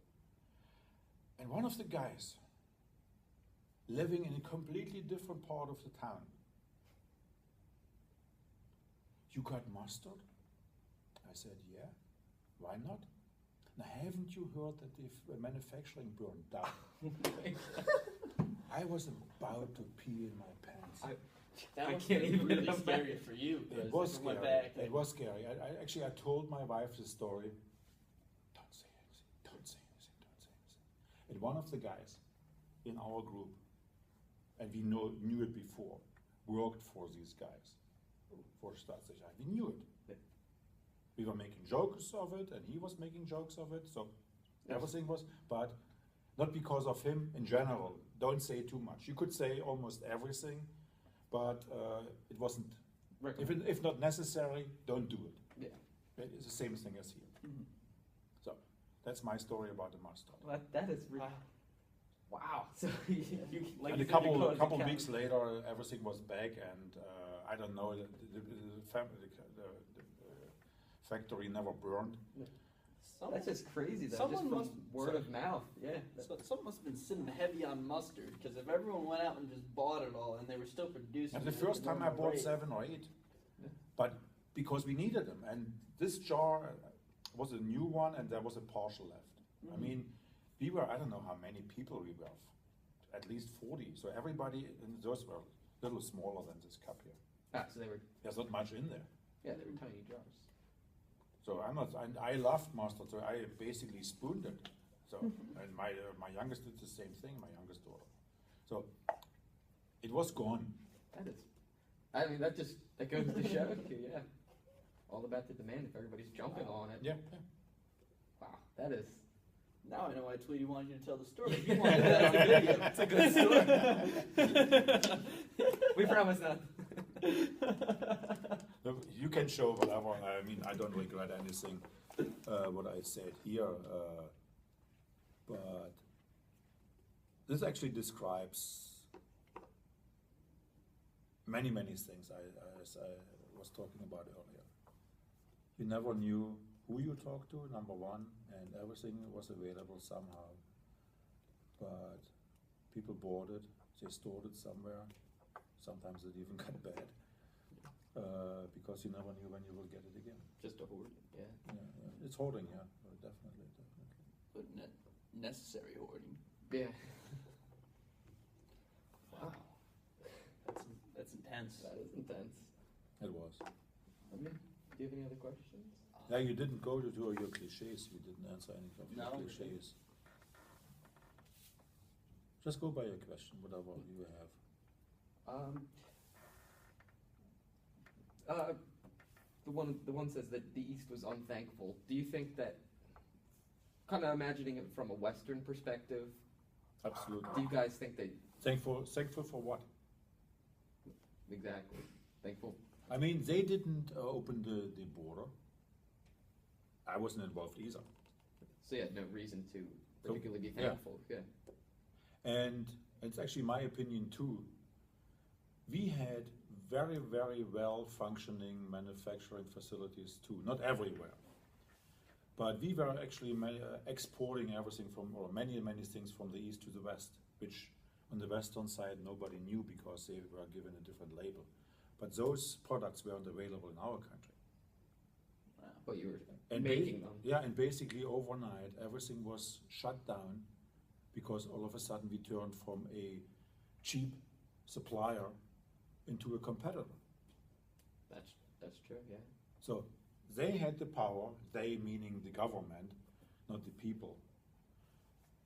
and one of the guys living in a completely different part of the town, "You got mustard?" I said, "Yeah, why not?" "Now, haven't you heard that the manufacturing burned down?" I was about to pee in my pants. That I must can't have been even really imagine. scary for you. It 'cause was if it went scary. back It was scary. I told my wife the story. Don't say anything. Don't say anything. Don't say anything. And one of the guys in our group, and we knew it before, worked for these guys, for Staatssicherheit. We knew it. Yeah. We were making jokes of it, and he was making jokes of it. So everything was, but not because of him in general. Don't say too much. You could say almost everything, but it wasn't. If not necessary, don't do it. Yeah. It's the same thing as here. Mhm. So that's my story about the mustard. Well, that is really. Wow. So you like And you a said, you couple closed the cabin. weeks later, everything was back, and I don't know. The factory never burned. That's just crazy though. Someone just from must- word sorry. of mouth. Yeah. Someone must have been sitting heavy on mustard, because if everyone went out and just bought it all and they were still producing And the it at first time I normal bought rate- 7 or 8, Yeah. but because we needed them, and this jar was a new one, and there was a partial left. I Mhm. mean, we were, I don't know how many people we were, at least 40. So everybody, and those were a little smaller than this cup here. So they were. There's not much in there. Yeah, they were tiny jars. So I loved mustard, so I basically spooned it. So, and my youngest did the same thing, my youngest daughter. So it was gone. That is. I mean, that goes to show you. Yeah. All about the demand. If everybody's jumping on it. Yeah. Wow. That is. Now I know why Tweety wanted you to tell the story. He wanted that on video. It's a good story. We promise not. No, you can show whatever. I mean, I don't regret anything what I said here, but this actually describes many things. As I was talking about earlier, you never knew who you talked to, number one, and everything was available somehow. But people bought it, they stored it somewhere. Sometimes it even got bad. Because you never knew when you will get it again. Just a hoard, yeah. Yeah. It's hoarding, yeah, definitely. But necessary hoarding. Yeah. Wow. That's intense. That is intense. It was. I mean, do you have any other questions? Yeah, you didn't go to your cliches. You didn't answer any of your No. cliches. Just go by your question, whatever you have. The one says that the East was unthankful. Do you think that, kind of imagining it from a Western perspective, Absolutely. do you guys think they Thankful for what? exactly thankful? I mean, they didn't open the border. I wasn't involved either. So you had no reason to So, particularly be yeah. thankful. Yeah. And it's actually my opinion too. We had very well functioning manufacturing facilities too, not everywhere. But we were actually exporting everything from, or many things from the east to the west, which on the western side nobody knew because they were given a different label. But those products weren't available in our country. Wow. But you were And making them. Yeah, and basically overnight everything was shut down because all of a sudden we turned from a cheap supplier into a competitor. That's true. Yeah. So they had the power, they meaning the government, not the people.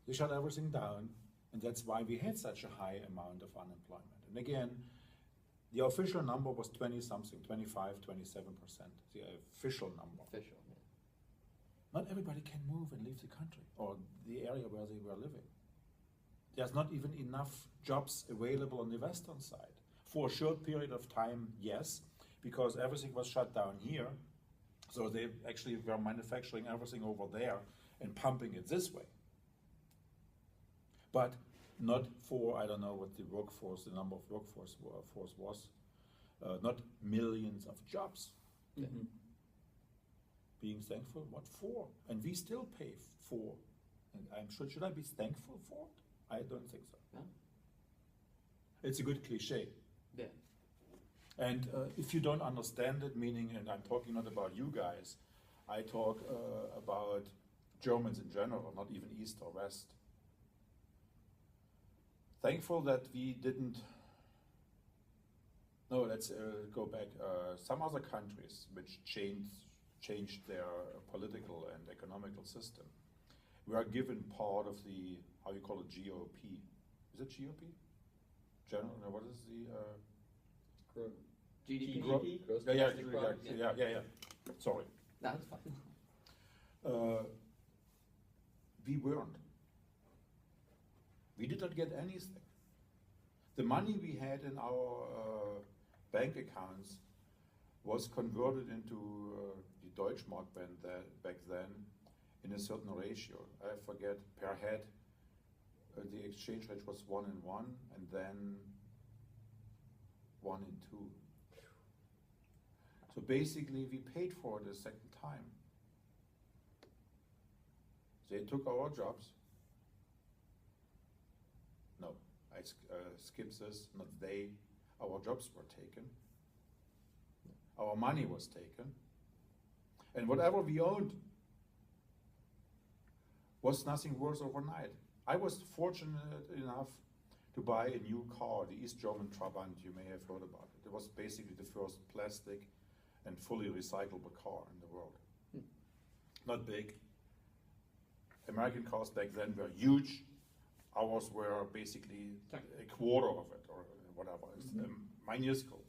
They shut everything down, and that's why we had such a high amount of unemployment. And again, the official number was 20-something, 25, 27%, the official number. Official. Yeah. Not everybody can move and leave the country or the area where they were living. There's not even enough jobs available on the western side. For a short period of time, yes, because everything was shut down here. So they actually were manufacturing everything over there and pumping it this way. But not for, I don't know what the workforce, the number of workforce was, not millions of jobs. Mm-hmm. Being thankful, what for? And we still pay for. And I'm sure, should I be thankful for it? I don't think so. No? It's a good cliche. Yeah. And if you don't understand it, meaning, and I'm talking not about you guys, I talk about Germans in general, not even East or West. Thankful that we didn't, no, let's go back. Some other countries which changed their political and economical system were given part of the, how you call it, GOP. Is it GOP? General, no, what is the... GDP. GDP? Gross Yeah, domestic product. yeah. Sorry. That's fine. We weren't. We did not get anything. The money we had in our bank accounts was converted into the Deutschmark back then in a certain ratio. I forget, per head, the exchange rate was 1 in 1, and then 1 in 2. So basically we paid for it a second time. They took our jobs. No, I skip this, not they. Our jobs were taken. Our money was taken. And whatever we owned was nothing worth overnight. I was fortunate enough to buy a new car, the East German Trabant. You may have heard about it. It was basically the first plastic and fully recyclable car in the world. Not big. American cars back then were huge. Ours were basically a quarter of it, or whatever. It's minuscule.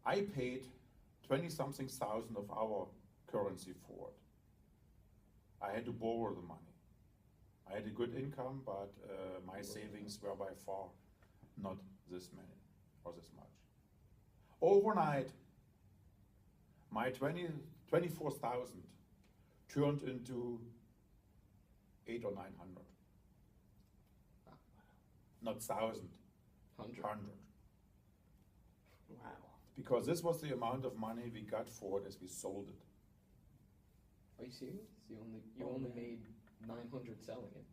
I paid 20-something thousand of our currency for it. I had to borrow the money. I had a good income, but my savings were by far not this many or this much. Overnight, my 24,000 turned into 800 or 900. Not 1,000, 100. Wow. Because this was the amount of money we got for it as we sold it. Are you serious? You only made 900 selling it.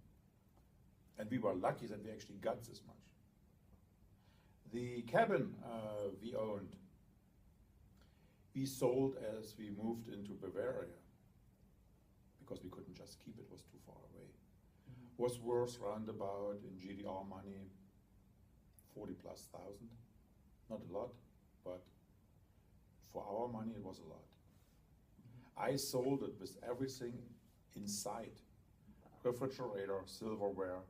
And we were lucky that we actually got this much. The cabin we owned, we sold as we moved into Bavaria, because we couldn't just keep it, was too far away. Was worth roundabout in GDR money 40 plus thousand. Not a lot, but for our money it was a lot. I sold it with everything inside. Refrigerator, silverware,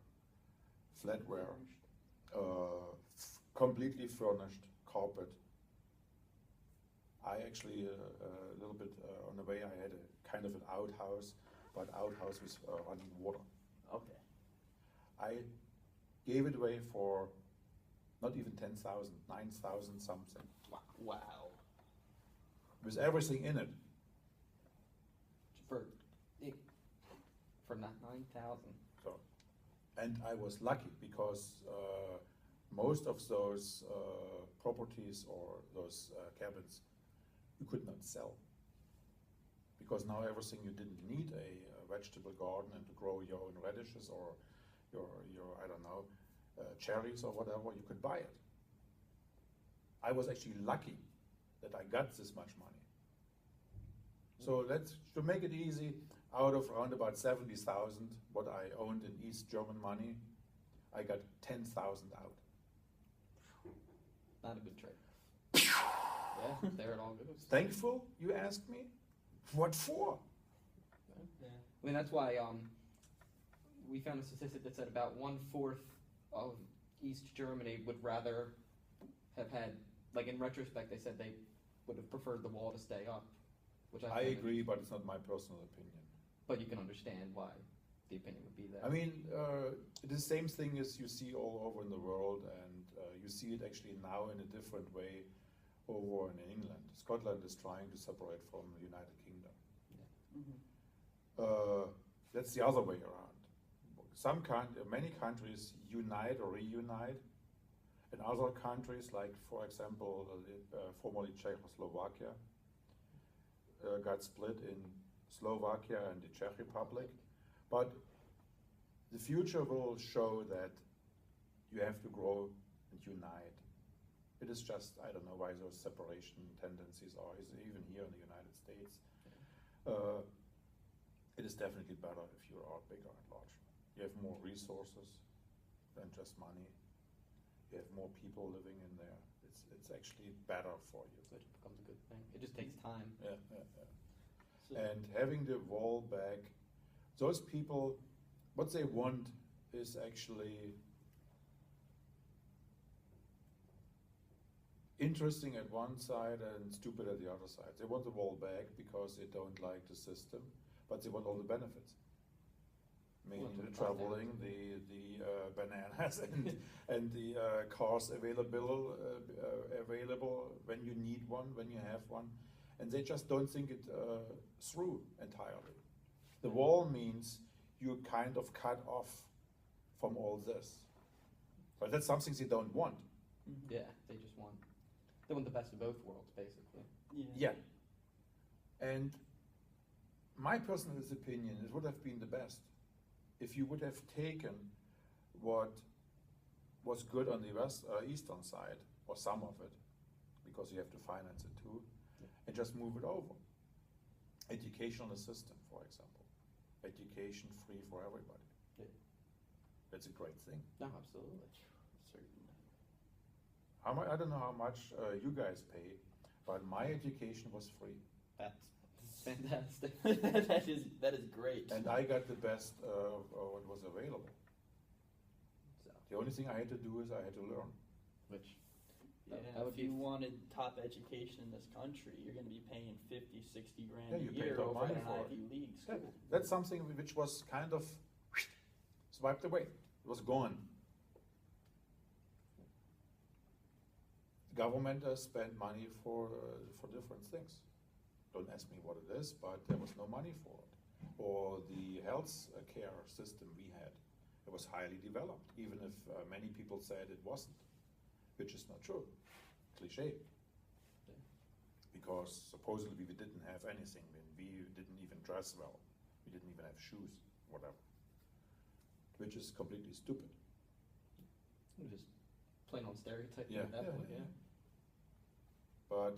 flatware, completely furnished, carpet. I actually, a little bit on the way, I had a kind of an outhouse, but outhouse with running water. Okay. I gave it away for not even 10,000, 9,000 something, Wow. with everything in it. For not 9,000. So, and I was lucky because most of those properties or those cabins you could not sell, because now everything you didn't need a vegetable garden and to grow your own radishes or your I don't know cherries or whatever, you could buy it. I was actually lucky that I got this much money. So to make it easy, out of around about 70,000, what I owned in East German money, I got 10,000 out. Not a good trade. Yeah, there it all goes. Thankful, you ask me? What for? Yeah. I mean, that's why we found a statistic that said about 1/4 of East Germany would rather have had, like in retrospect, they said they would have preferred the wall to stay up. Which I agree, but it's not my personal opinion. But you can understand why the opinion would be there. I mean, the same thing as you see all over in the world, and you see it actually now in a different way over in England. Scotland is trying to separate from the United Kingdom. Mm-hmm. That's the other way around. Many countries unite or reunite, and other countries, like for example, formerly Czechoslovakia, got split in Slovakia and the Czech Republic. But the future will show that you have to grow and unite. It is just, I don't know why those separation tendencies are, even here in the United States. It is definitely better if you are bigger and larger. You have more resources than just money. You have more people living in there. It's actually better for you. So it becomes a good thing. It just takes time. Yeah. And having the wall back, those people, what they want is actually interesting at one side and stupid at the other side. They want the wall back because they don't like the system, but they want all the benefits. Meaning the traveling, the bananas, and the cars available when you need one, when you have one. And they just don't think it through entirely. The wall means you kind of cut off from all this. But that's something they don't want. Mm-hmm. Yeah, they want the best of both worlds, basically. Yeah. And my personal opinion, it would have been the best if you would have taken what was good on the eastern side, or some of it, because you have to finance it too, and just move it over. Educational system, for example. Education free for everybody. Yeah. That's a great thing. No, absolutely. Certainly. I don't know how much you guys pay, but my education was free. That's Fantastic. that is great. And I got the best of what was available. So, The only thing I had to do is I had to learn. which That would if you be wanted top education in this country, you're going to be paying 50, 60 grand Yeah, you a pay year top over money at an for it. Ivy League Yeah, school. that's something which was kind of swiped away. It was gone. The government spent money for different things. Don't ask me what it is, but there was no money for it. Or the health care system we had, it was highly developed, even if many people said it wasn't, which is not true. Cliche. Because supposedly we didn't have anything. We didn't even dress well. We didn't even have shoes, whatever. Which is completely stupid. just plain on stereotyping Yeah, at that yeah, point. yeah. Yeah. But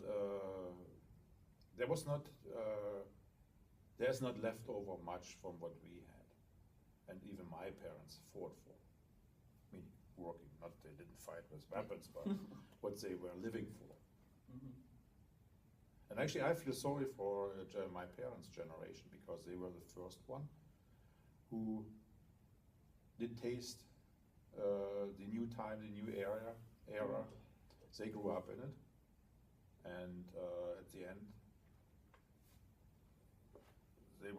there was not, there's not left over much from what we had, and even my parents fought for. I mean, working, not they didn't fight with weapons, but what they were living for. Mhm. And actually, I feel sorry for my parents' generation because they were the first one who did taste the new time, the new era. They grew up in it, and at the end, they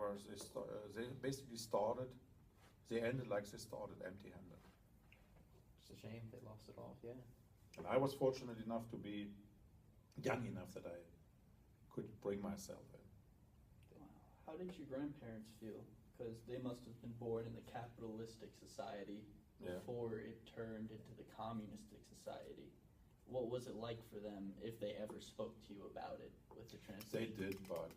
basically started. They ended like they started, empty-handed. It's a shame they lost it all. Yeah. And I was fortunate enough to be young enough that I could bring myself in. Wow. How did your grandparents feel? Because they must have been born in the capitalistic society Yeah. before it turned into the communistic society. What was it like for them, if they ever spoke to you about it with the transition? They did, but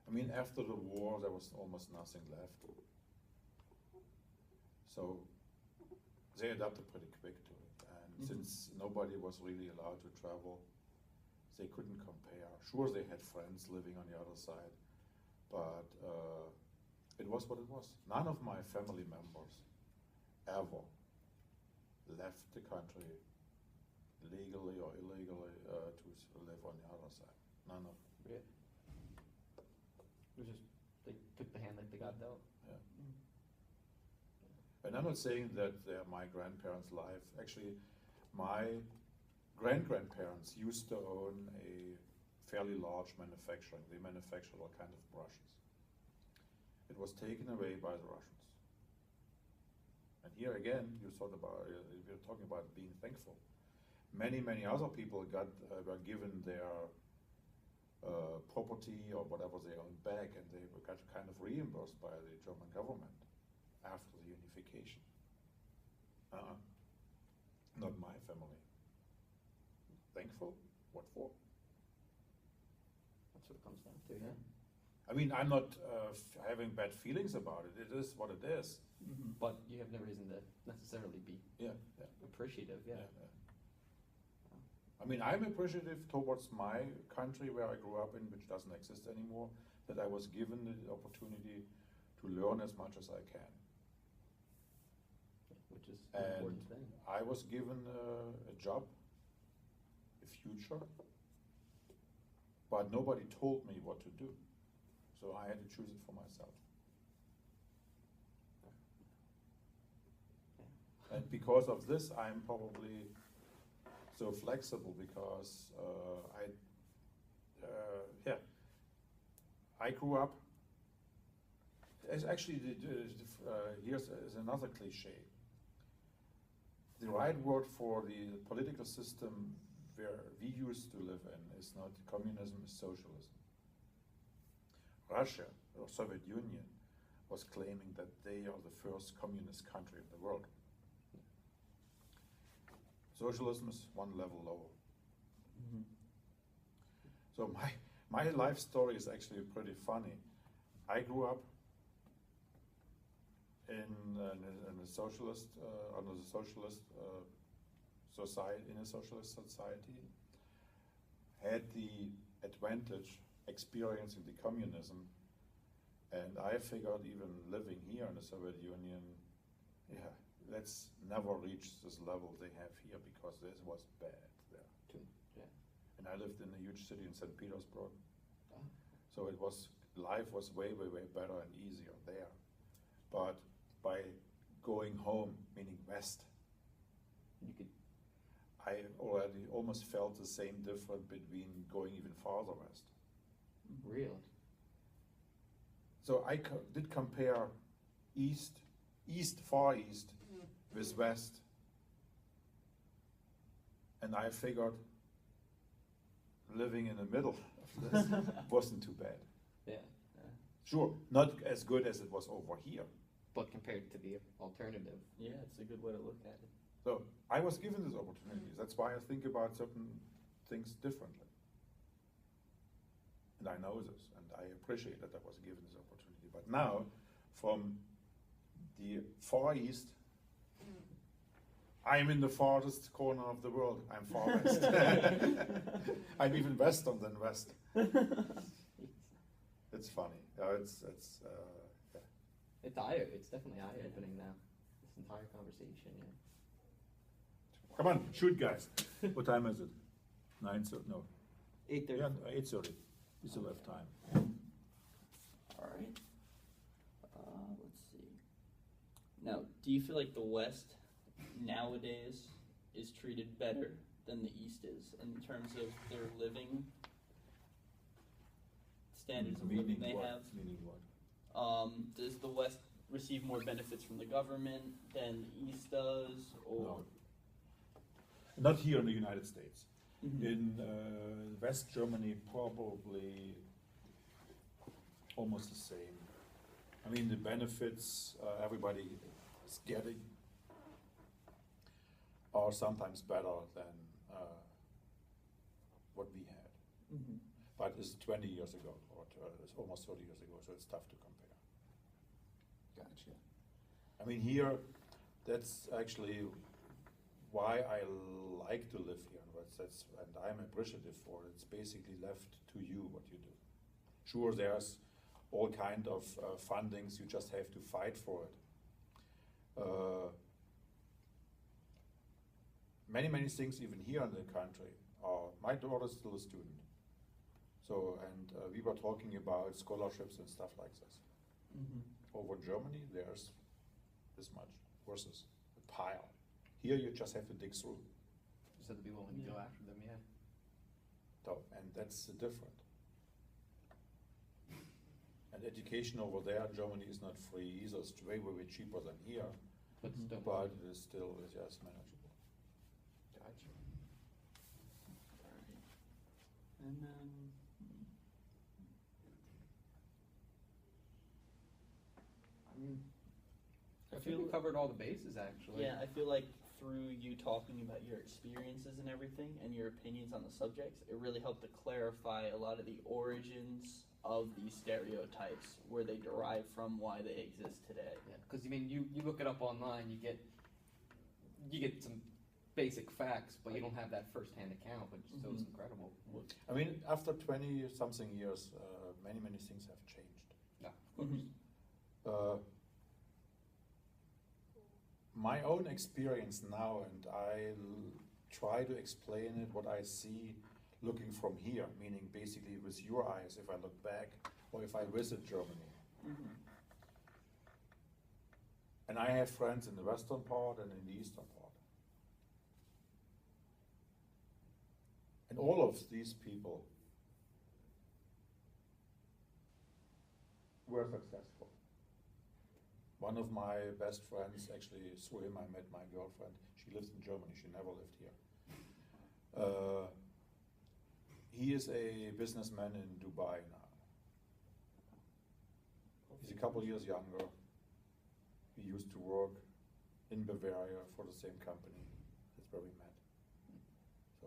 I mean, after the war, there was almost nothing left. So they adapted pretty quick to it. And since nobody was really allowed to travel, they couldn't compare. Sure, they had friends living on the other side, but it was what it was. None of my family members ever left the country legally or illegally to live on the other side. None of them. Yeah. It was just they took the hand that they got dealt. Yeah. And I'm not saying that they're my grandparents' life. Actually, my grandparents used to own a fairly large manufacturing. They manufactured all kinds of brushes. It was taken away by the Russians. And here again, you're talking about being thankful. Many other people were given their property or whatever they owned back, and they got kind of reimbursed by the German government after the unification. Not my family. Thankful? What for? That's what it comes down to. Yeah. I mean, I'm not having bad feelings about it. It is what it is. Mhm. But you have no reason to necessarily be Yeah. appreciative. Yeah. I mean, I'm appreciative towards my country where I grew up in, which doesn't exist anymore, that I was given the opportunity to learn as much as I can. Which is an important And thing. I was given a job, a future, but nobody told me what to do. So I had to choose it for myself. And because of this, I'm probably so flexible because I grew up. Actually, here's another cliche. The right word for the political system where we used to live in is not communism, it's socialism. Russia, or Soviet Union, was claiming that they are the first communist country in the world. Socialism is one level lower. Mhm. So my life story is actually pretty funny. I grew up in a socialist under the socialist society, in a socialist society. Had the advantage experiencing the communism, and I figured even living here in the Soviet Union, yeah, let's never reach this level they have here because this was bad there. Yeah. And I lived in a huge city in St. Petersburg, Oh. so life was way better and easier there. But by going home, meaning west, You could. I already almost felt the same difference between going even farther west. Really? So I did compare east, far east, with west, and I figured living in the middle of this wasn't too bad. Yeah. Sure, not as good as it was over here. But compared to the alternative. Yeah, it's a good way to look at it. So I was given this opportunity. That's why I think about certain things differently. And I know this, and I appreciate that I was given this opportunity. But now, from the Far East, I'm in the farthest corner of the world. I'm far west. I'm even western than west. It's funny. It's yeah. It's definitely eye-opening now. This entire conversation, yeah. Come on, shoot, guys. What time is it? 9:30? No. 8:30. Yeah, 8:30. We still have time. All right. Let's see. Now, do you feel like the West nowadays is treated better than the East is in terms of their living standards of living they have? Meaning what? Does the West receive more benefits from the government than the East does? Or No. Not here in the United States. Mhm. In West Germany, probably almost the same. I mean, the benefits everybody is getting are sometimes better than what we had. Mhm. But it's 20 years ago, or it's almost 30 years ago, so it's tough to compare. Gotcha. I mean, here, that's actually why I like to live here, and I'm appreciative for it. It's basically left to you what you do. Sure, there's all kind of fundings, you just have to fight for it. Many things even here in the country are, my daughter's still a student. So, and we were talking about scholarships and stuff like this. Mhm. Over Germany, there's this much versus a pile. Here, you just have to dig through. Just have to be willing to go Yeah. after them, yeah. So, and that's different. And education over there, Germany is not free either. It's way, way cheaper than here, But Mhm. still. but it is still just manageable. Gotcha. Alright. And then, I feel we covered all the bases, actually. yeah, I feel like through you talking about your experiences and everything and your opinions on the subjects, it really helped to clarify a lot of the origins of these stereotypes, where they derive from, why they exist today. Yeah, because I mean, you look it up online, you get some basic facts, but you don't have that first-hand account, which so it's Mhm. incredible. I mean, after 20-something years, many things have changed. Yeah, of course. Mhm. My own experience now, and I try to explain it what I see looking from here, meaning basically with your eyes if I look back or if I visit Germany. Mhm. And I have friends in the western part and in the eastern part. And all of these people were successful. One of my best friends, actually through him I met my girlfriend. She lives in Germany, she never lived here. He is a businessman in Dubai now. He's a couple years younger. He used to work in Bavaria for the same company. That's where we met. So,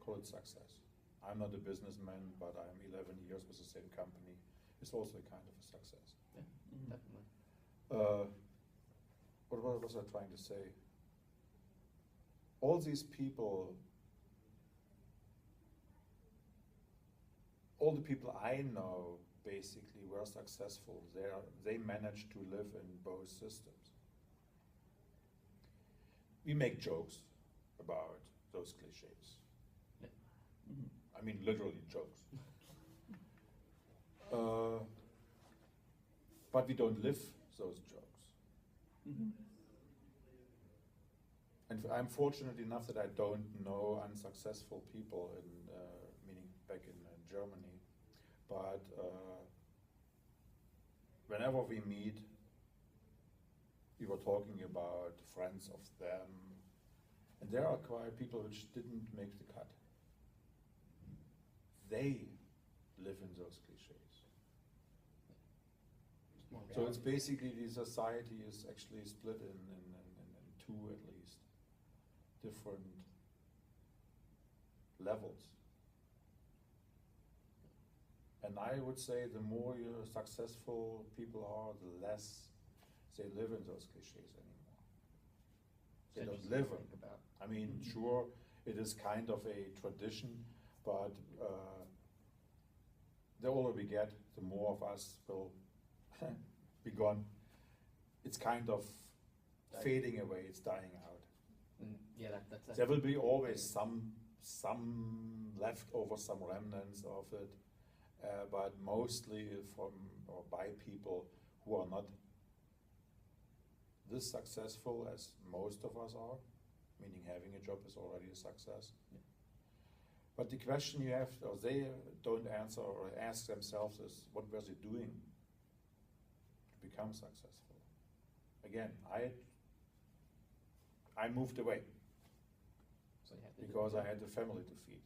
call it success. I'm not a businessman, but I'm 11 years with the same company. It's also a kind of a success. Yeah, Mhm. definitely. What was I trying to say? All these people, all the people I know basically were successful. They managed to live in both systems. We make jokes about those cliches. Mhm. I mean, literally jokes. But we don't live those jokes. Mhm. and I'm fortunate enough that I don't know unsuccessful people in, meaning back in Germany, but whenever we meet, we were talking about friends of them, and there are quite people which didn't make the cut. They live in those cliches. So it's basically the society is actually split in two at least, different levels. And I would say the more successful people are, the less they live in those cliches anymore. They don't live in. I mean, sure, it is kind of a tradition, but the older we get, the more of us will be gone. It's kind of fading away, it's dying out. Yeah, that's There will be always some leftover, some remnants of it, but mostly from or by people who are not this successful as most of us are, meaning having a job is already a success. Yeah. But the question you have, or they don't answer or ask themselves is, what were they doing to become successful? Again, I moved away So you have to because I had a family to feed.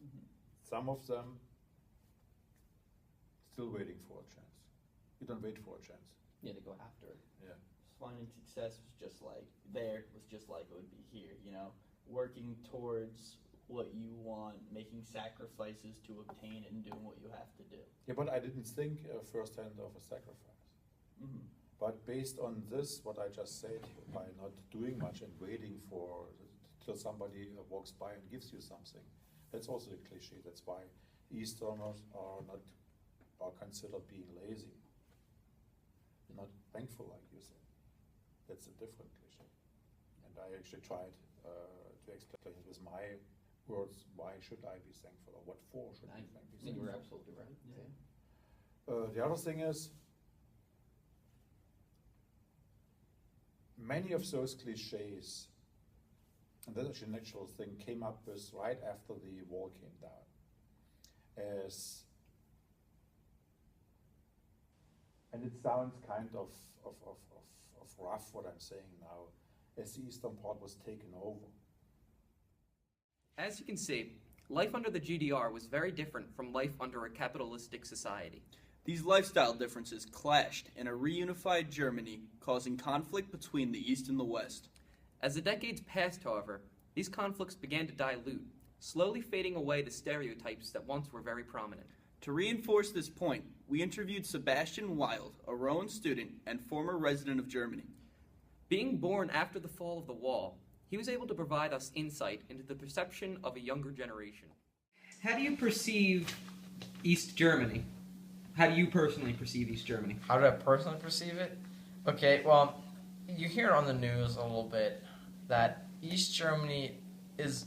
Mhm. Some of them still waiting for a chance. You don't wait for a chance. Yeah, to go after it. Yeah. Finding success was just like there, was just like it would be here, you know, working towards what you want, making sacrifices to obtain it, and doing what you have to do. Yeah, but I didn't think firsthand of a sacrifice. Mm-hmm. But based on this, what I just said, by not doing much and waiting for till somebody walks by and gives you something, that's also a cliche. That's why Easterners are considered being lazy, not thankful, like you said. That's a different cliche. And I actually tried to explain it with my words. Why should I be thankful, or what for should I be thankful? You were absolutely right. Yeah. The other thing is, many of those cliches, and that's actually a natural thing, came up with right after the wall came down. And it sounds kind of rough what I'm saying now, as the eastern part was taken over. As you can see, life under the GDR was very different from life under a capitalistic society. These lifestyle differences clashed in a reunified Germany, causing conflict between the East and the West. As the decades passed, however, these conflicts began to dilute, slowly fading away the stereotypes that once were very prominent. To reinforce this point, we interviewed Sebastian Wild, a Rowan student and former resident of Germany. Being born after the fall of the wall, he was able to provide us insight into the perception of a younger generation. How do you perceive East Germany? How do you personally perceive East Germany? How do I personally perceive it? Okay, well, you hear on the news a little bit that East Germany is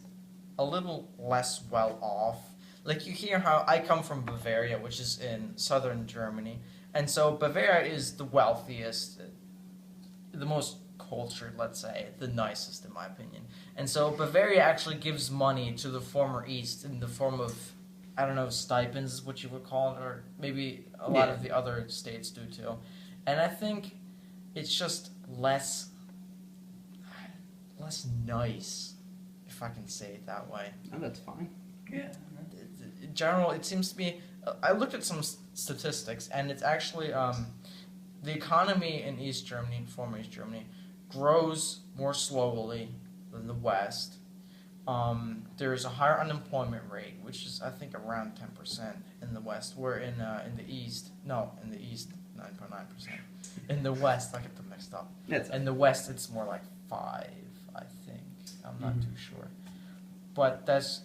a little less well off. Like, you hear how I come from Bavaria, which is in southern Germany, and so Bavaria is the wealthiest, the most cultured, let's say, the nicest in my opinion. And so Bavaria actually gives money to the former East in the form of, I don't know, stipends is what you would call it, or maybe a lot of the other states do too. And I think it's just less nice, if I can say it that way. Oh, that's fine. Yeah. In general, it seems to be, I looked at some statistics, and it's actually, the economy in East Germany, former East Germany, grows more slowly than the West. There is a higher unemployment rate, which is, I think, around 10% in the West, where in the East, 9.9%. In the West, I get them mixed up. In the West, it's more like 5, I think. I'm not too sure. But that's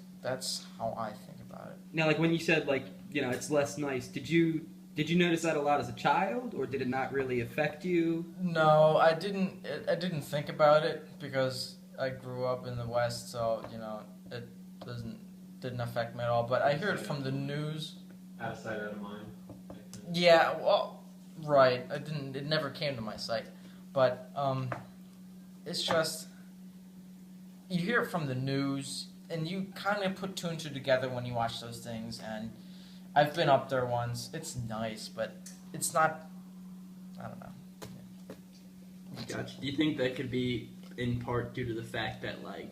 how I think about it. Now, like when you said, like, you know, it's less nice, did you notice that a lot as a child, or did it not really affect you? No, I didn't think about it because I grew up in the West, so, you know, it didn't affect me at all. But I heard from the news. Out of sight, out of mind. Yeah, well, right. It never came to my sight. But it's just, you hear it from the news, and you kind of put two and two together when you watch those things. And I've been up there once. It's nice, but it's not. I don't know. Gotcha. Do you think that could be in part due to the fact that, like,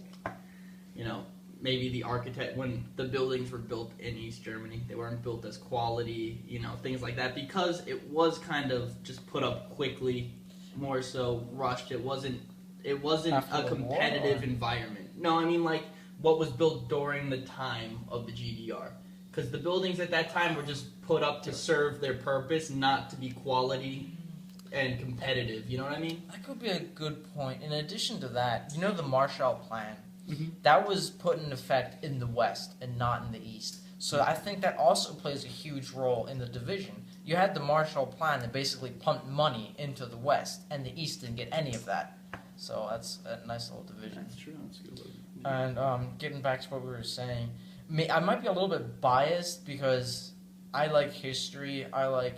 you know, maybe the architect, when the buildings were built in East Germany, they weren't built as quality, you know, things like that, because it was kind of just put up quickly, more so rushed. It wasn't After a the competitive war? environment. No, I mean, like, what was built during the time of the GDR. Because the buildings at that time were just put up to serve their purpose, not to be quality and competitive. You know what I mean? That could be a good point. In addition to that, you know the Marshall Plan? Mhm. That was put in effect in the West and not in the East. So I think that also plays a huge role in the division. You had the Marshall Plan that basically pumped money into the West, and the East didn't get any of that. So that's a nice little division. That's true. That's a good look. And getting back to what we were saying, I might be a little bit biased because I like history. I like,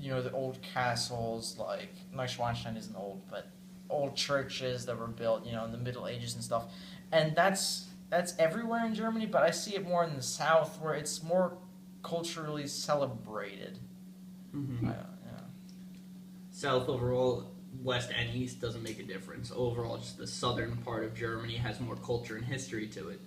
you know, the old castles, like Neuschwanstein isn't old, but old churches that were built, you know, in the Middle Ages and stuff. And that's everywhere in Germany, but I see it more in the South where it's more culturally celebrated. Mm-hmm. Yeah. South overall, West and East doesn't make a difference. Overall, just the southern part of Germany has more culture and history to it.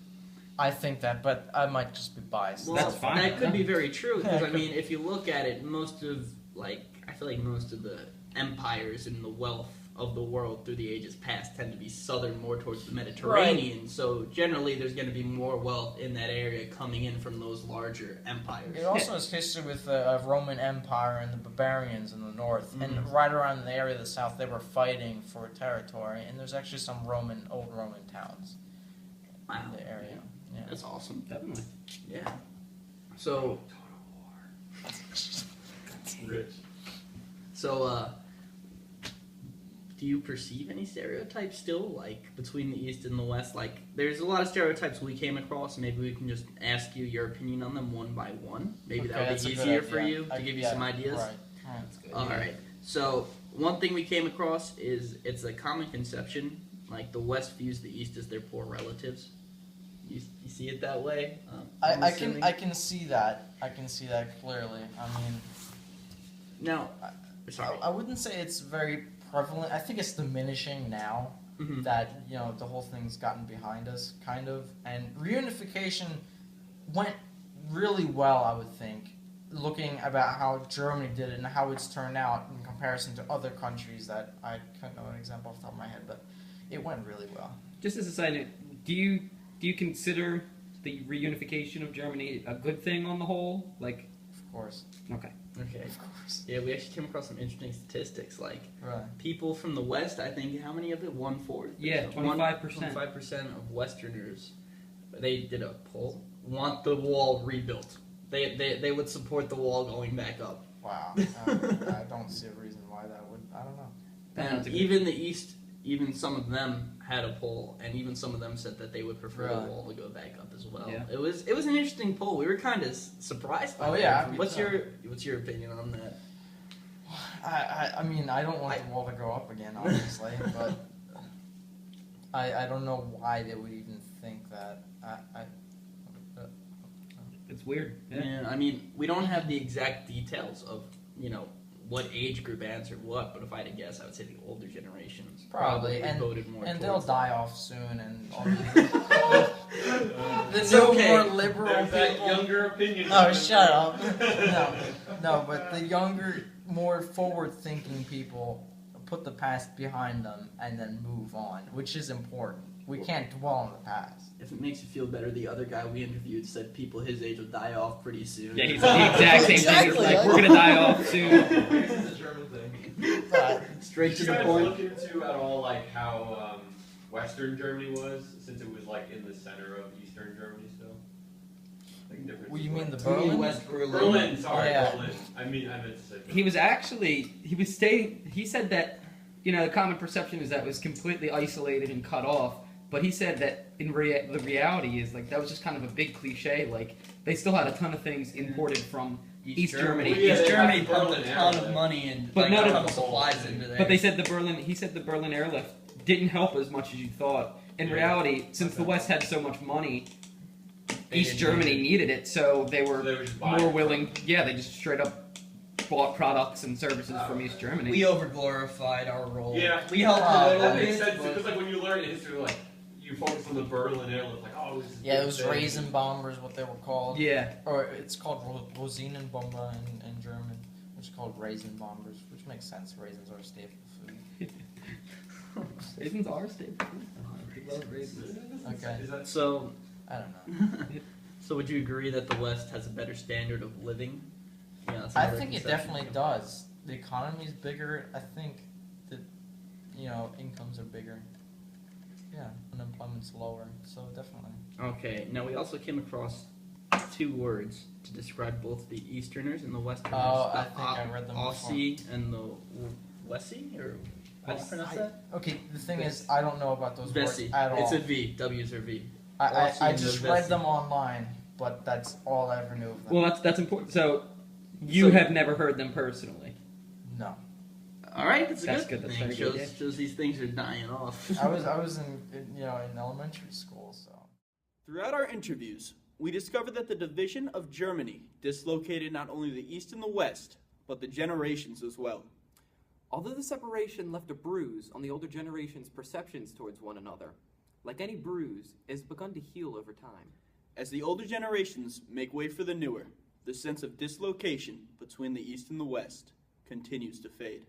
I think that, but I might just be biased. Well, That's fine. that could be very true, because, Yeah, I mean, if you look at it, I feel like most of the empires and the wealth of the world through the ages past tend to be southern, more towards the Mediterranean. So generally, there's going to be more wealth in that area coming in from those larger empires. It also has history with the Roman Empire and the barbarians in the north, and Mhm. right around the area of the south, they were fighting for territory, and there's actually some old Roman towns Wow. in the area. Yeah. That's awesome. Definitely. Yeah. So, Rich. so, do you perceive any stereotypes still, like, between the East and the West? Like, there's a lot of stereotypes we came across. Maybe we can just ask you your opinion on them one by one. Maybe Okay, that would that's be a good easier for idea. you to give you Yeah, some ideas. Right. That's good. All right. So, one thing we came across is it's a common conception. Like, the West views the East as their poor relatives. You see it that way? I'm assuming. I can see that. I can see that clearly. I mean, Now, sorry. I wouldn't say it's very prevalent. I think it's diminishing now Mhm. that, you know, the whole thing's gotten behind us, kind of. And reunification went really well, I would think, looking about how Germany did it and how it's turned out in comparison to other countries that I couldn't know an example off the top of my head, but it went really well. Just as a side note, do you consider the reunification of Germany a good thing on the whole? Like, Of course. okay. Okay. Of course. Yeah, we actually came across some interesting statistics. Like, Right. people from the West, I think, how many of it? 1/4? Yeah, 25%. 25% of Westerners, they did a poll, want the wall rebuilt. They would support the wall going back up. Wow. I don't see a reason why that would. I don't know. And That's a good- even the East, even some of them had a poll, and even some of them said that they would prefer Really? the wall to go back up as well. Yeah. It was an interesting poll. We were kind of surprised by Oh, that. yeah, me What's too. your opinion on that? I mean, I don't want the wall to go up again, obviously, but I don't know why they would even think that. It's weird. Yeah. Yeah, I mean, we don't have the exact details of, you know, what age group answered what, but if I had to guess, I would say the older generations Probably, and- voted more And they'll towards die off soon, and all the It's new, okay. more liberal There's that people. younger opinion. Oh, shut up! No, but the younger, more forward-thinking people put the past behind them and then move on, which is important. We can't dwell on the past. If it makes you feel better, the other guy we interviewed said people his age will die off pretty soon. Yeah, he's the exact same thing. He's Exactly, like, yeah. we're gonna die off soon. This is a German thing. But Straight to Did you the guys point. look into at all like how Western Germany was, since it was like in the center of Eastern Germany still? Like different. well, you mean the You Berlin? mean West Berlin? Berlin? Sorry, Yeah. Berlin. I meant to say. He was actually he said that, you know, the common perception is that it was completely isolated and cut off, but he said that the reality is like that was just kind of a big cliche. Like they still had a ton of things imported from East Germany. Well, yeah, East they Germany had the pumped a Berlin ton area. of money and But like, no, a no, ton of supplies into there. But they said he said the Berlin airlift didn't help as much as you thought, in Yeah. reality, since the West had so much money, They East didn't Germany need it. needed it, so they were So they would just buy more it. willing. Yeah, they just straight up bought products and services from East Germany. We overglorified our role. Yeah. We helped That a little makes bit. sense but- because like when you learn history, like you focus on the Berlin airlift, like oh, this is Yeah, big it was thing. raisin bombers, what they were called. Yeah. Or it's called Rosinenbomber in German, which is called raisin bombers, which makes sense. Raisins are a staple food. Raisins are staple. I love raisins. Okay. Is that So, I don't know. so would you agree that the West has a better standard of living? Yeah, that's I another think it conception. definitely does. The economy's bigger. I think that, incomes are bigger. Yeah, unemployment's lower. So definitely. Okay, now we also came across two words to describe both the Easterners and the Westerners. Oh, the I think I read them before. Aussie and the Wessie, or how do you pronounce that? Okay, the thing is, I don't know about those words Vessie. at all. It's a V. W's are V. I Aussie I and the just read Vessie. them online, but that's all I ever knew of them. Well, that's important. So, you So- have never heard them personally. No, All right, that's a That's good good, that's thing. very good, Shows these things are dying off. I was in elementary school, so. Throughout our interviews, we discovered that the division of Germany dislocated not only the East and the West, but the generations as well. Although the separation left a bruise on the older generation's perceptions towards one another, like any bruise, it has begun to heal over time. As the older generations make way for the newer, the sense of dislocation between the East and the West continues to fade.